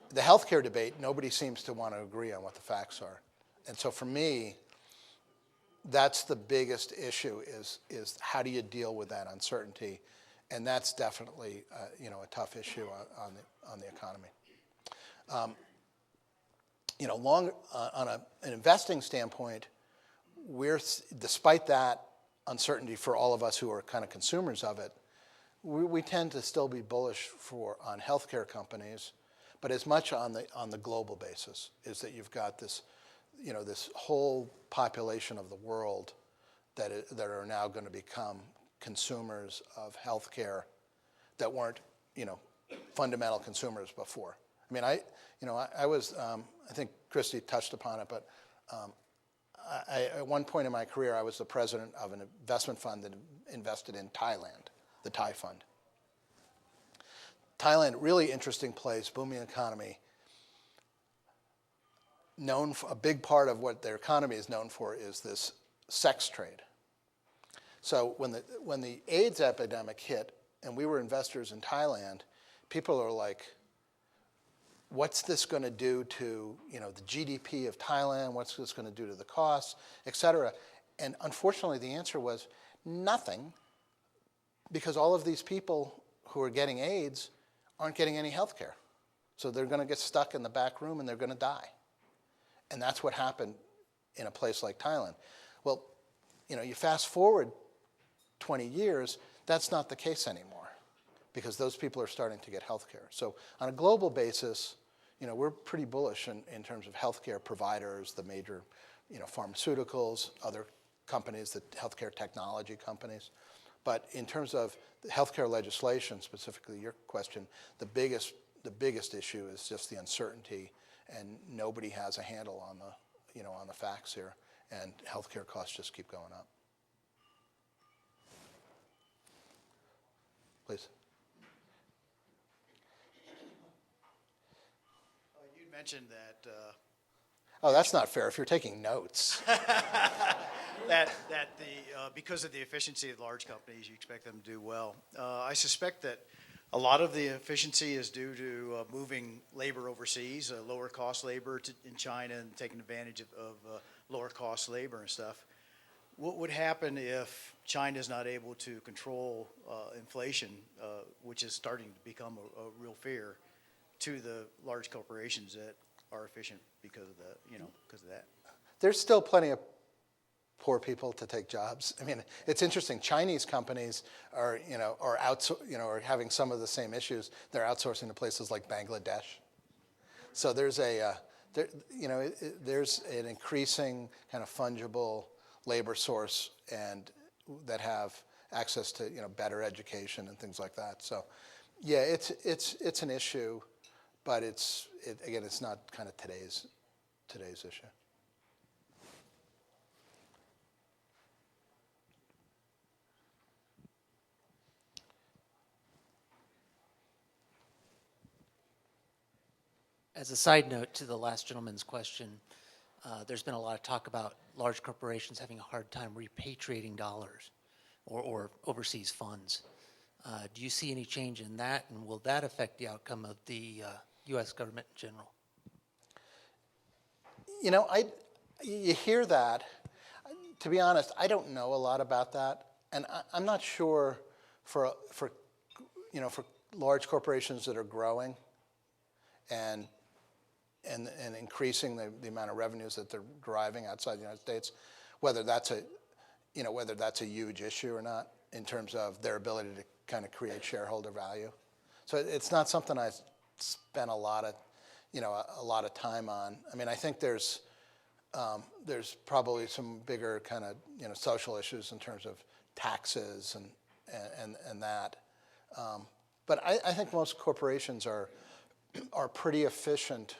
The healthcare debate, nobody seems to want to agree on what the facts are. And so for me, that's the biggest issue is how do you deal with that uncertainty? And that's definitely a tough issue on the economy. On an investing standpoint, despite that uncertainty for all of us who are kind of consumers of it, we tend to still be bullish on healthcare companies, but as much on the global basis is that you've got this whole population of the world that are now going to become consumers of healthcare that weren't, fundamental consumers before. I mean, I was, I think Christy touched upon it, but at one point in my career, I was the president of an investment fund that invested in Thailand, the Thai Fund. Thailand, really interesting place, booming economy. A big part of what their economy is known for is this sex trade. So when the AIDS epidemic hit, and we were investors in Thailand, people are like, what's this going to do to the GDP of Thailand? What's this going to do to the costs, et cetera? And unfortunately, the answer was nothing, because all of these people who are getting AIDS aren't getting any health care. So they're going to get stuck in the back room and they're going to die. And that's what happened in a place like Thailand. Well, you fast forward 20 years, that's not the case anymore, because those people are starting to get health care. So on a global basis, we're pretty bullish in terms of healthcare providers, the major, pharmaceuticals, other companies, the healthcare technology companies. But in terms of the healthcare legislation, specifically your question, the biggest issue is just the uncertainty, and nobody has a handle on the facts here, and healthcare costs just keep going up. Please. You mentioned that. Oh, that's not fair. If you're taking notes. Because of the efficiency of large companies, you expect them to do well. I suspect that a lot of the efficiency is due to moving labor overseas, lower cost labor in China, and taking advantage of lower cost labor and stuff. What would happen if China is not able to control inflation, which is starting to become a real fear, to the large corporations that are efficient because of that? There's still plenty of poor people to take jobs. I mean, it's interesting. Chinese companies are having some of the same issues. They're outsourcing to places like Bangladesh. So there's there's an increasing kind of fungible labor source and that have access to better education and things like that. So yeah, it's an issue, but it's not kind of today's issue. As a side note to the last gentleman's question, there's been a lot of talk about large corporations having a hard time repatriating dollars or overseas funds. Do you see any change in that, and will that affect the outcome of the U.S. government in general? You hear that. To be honest, I don't know a lot about that, and I'm not sure for large corporations that are growing and increasing the amount of revenues that they're deriving outside the United States, whether that's a huge issue or not in terms of their ability to kind of create shareholder value. So it's not something I spent a lot of time on. I mean, I think there's there's probably some bigger kind of social issues in terms of taxes and that. But I think most corporations are pretty efficient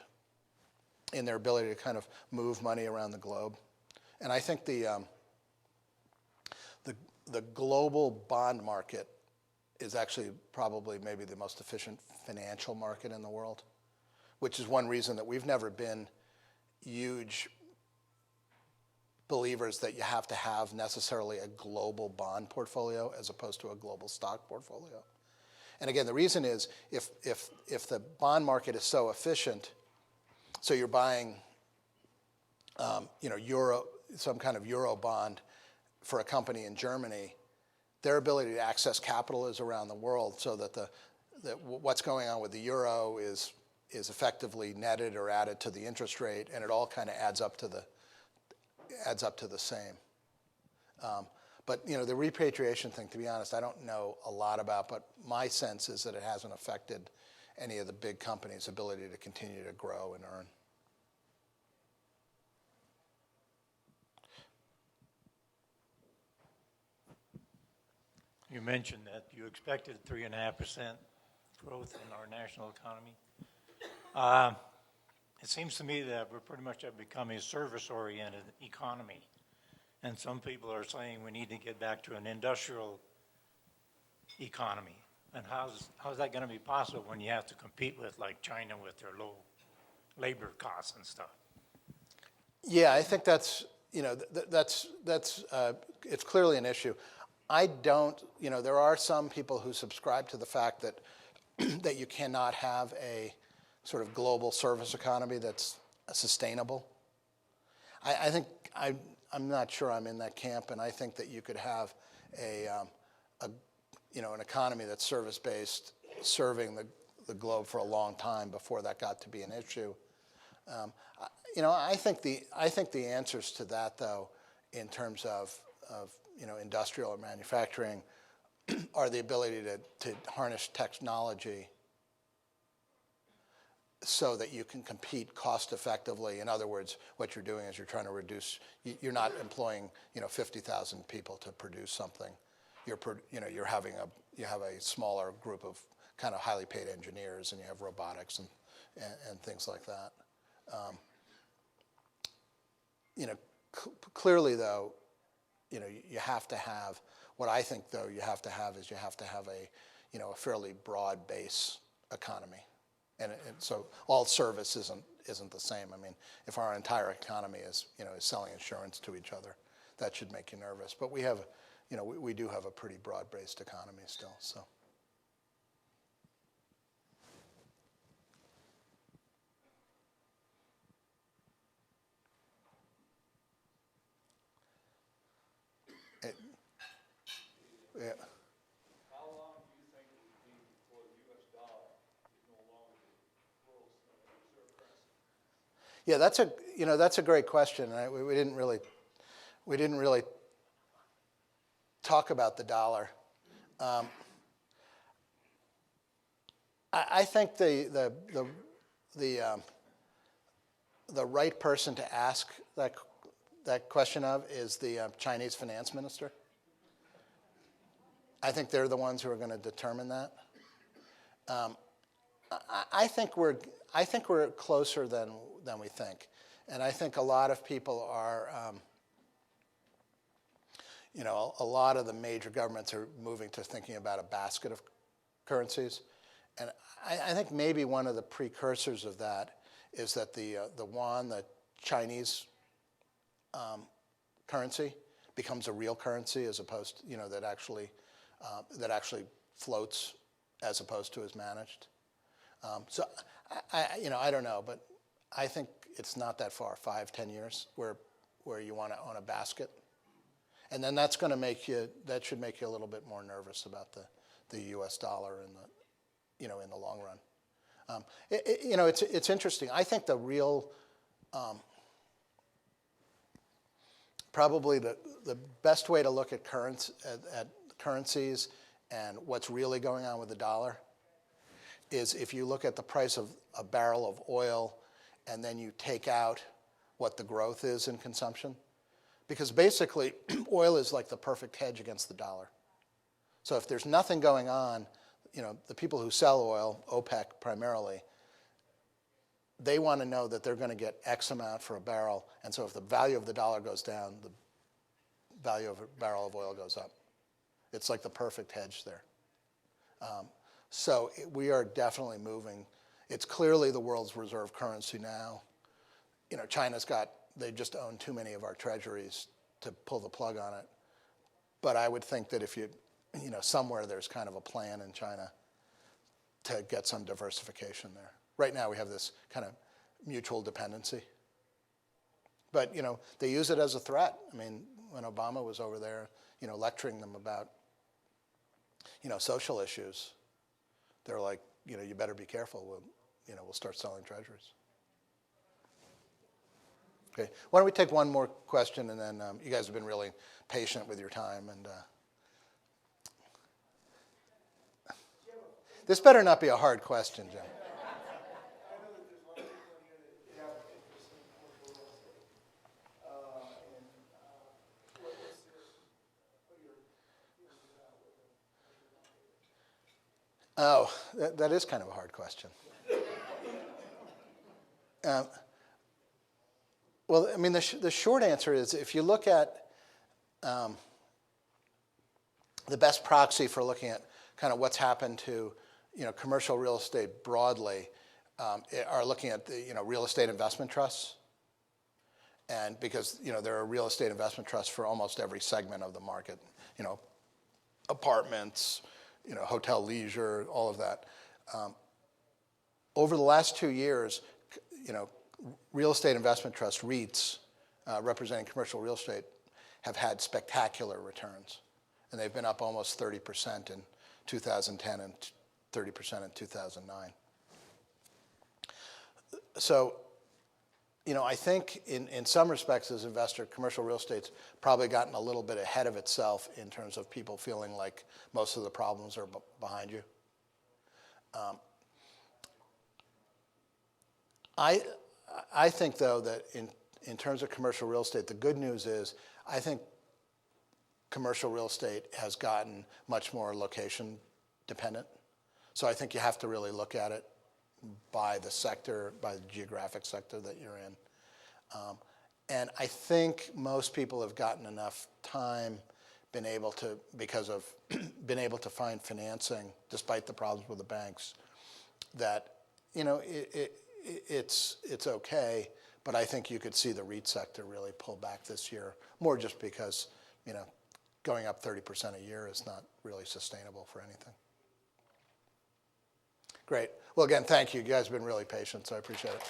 in their ability to kind of move money around the globe. And I think the global bond market is actually probably maybe the most efficient financial market in the world, which is one reason that we've never been huge believers that you have to have necessarily a global bond portfolio as opposed to a global stock portfolio. And again, the reason is if the bond market is so efficient, so you're buying some kind of euro bond for a company in Germany, their ability to access capital is around the world, so that what's going on with the euro is effectively netted or added to the interest rate, and it all kind of adds up to the same. But the repatriation thing, to be honest, I don't know a lot about, but my sense is that it hasn't affected any of the big companies' ability to continue to grow and earn. You mentioned that you expected 3.5% growth in our national economy. It seems to me that we're pretty much have become a service-oriented economy. And some people are saying we need to get back to an industrial economy. And how's that going to be possible when you have to compete with like China with their low labor costs and stuff? Yeah, I think that's it's clearly an issue. I don't, there are some people who subscribe to the fact that that you cannot have a sort of global service economy that's sustainable. I think I'm not sure I'm in that camp, and I think that you could have an economy that's service-based, serving the globe for a long time before that got to be an issue. I think the answers to that, though, in terms of industrial or manufacturing, are the ability to harness technology so that you can compete cost effectively. In other words, what you're doing is you're trying to reduce. You're not employing 50,000 people to produce something. You have a smaller group of kind of highly paid engineers, and you have robotics and things like that. Clearly, though, you have to have, what I think, though, you have to have a fairly broad base economy. And so all service isn't the same. I mean, if our entire economy is selling insurance to each other, that should make you nervous. But we have, we do have a pretty broad-based economy still. So. Yeah. How long do you think it would be before the U.S. dollar is no longer the world's reserve currency? Yeah, that's a great question. We didn't really talk about the dollar. I think the right person to ask that question of is the Chinese finance minister. I think they're the ones who are going to determine that. I think we're closer than we think, and I think a lot of people are. A lot of the major governments are moving to thinking about a basket of currencies, and I think maybe one of the precursors of that is that the yuan, the Chinese currency, becomes a real currency as opposed to, that actually floats as opposed to is managed. So I don't know, but I think it's not that far, 5-10 years, where you want to own a basket, and then that should make you a little bit more nervous about the U.S. dollar in the long run. It's interesting. I think the real probably the best way to look at currencies and what's really going on with the dollar is if you look at the price of a barrel of oil and then you take out what the growth is in consumption. Because basically, oil is like the perfect hedge against the dollar. So if there's nothing going on, the people who sell oil, OPEC primarily, they want to know that they're going to get X amount for a barrel. And so if the value of the dollar goes down, the value of a barrel of oil goes up. It's like the perfect hedge there. So we are definitely moving. It's clearly the world's reserve currency now. They just own too many of our treasuries to pull the plug on it. But I would think that if somewhere there's kind of a plan in China to get some diversification there. Right now we have this kind of mutual dependency. But, they use it as a threat. I mean, when Obama was over there, lecturing them about, social issues, they're like, you better be careful. We'll start selling treasuries. Okay, why don't we take one more question, and then you guys have been really patient with your time. And this better not be a hard question, Jim. Oh, that is kind of a hard question. Well, I mean, the short answer is if you look at the best proxy for looking at kind of what's happened to commercial real estate broadly, are looking at the real estate investment trusts, and because there are real estate investment trusts for almost every segment of the market, apartments, hotel leisure, all of that. Over the last 2 years, real estate investment trust REITs representing commercial real estate have had spectacular returns, and they've been up almost 30% in 2010 and 30% in 2009. So, I think in some respects as an investor, commercial real estate's probably gotten a little bit ahead of itself in terms of people feeling like most of the problems are behind you. I think, though, that in terms of commercial real estate, the good news is I think commercial real estate has gotten much more location dependent. So I think you have to really look at it by the sector, by the geographic sector that you're in. And I think most people have gotten enough time, been able to find financing despite the problems with the banks, that it's okay. But I think you could see the REIT sector really pull back this year, more just because going up 30% a year is not really sustainable for anything. Great. Well, again, thank you. You guys have been really patient, so I appreciate it.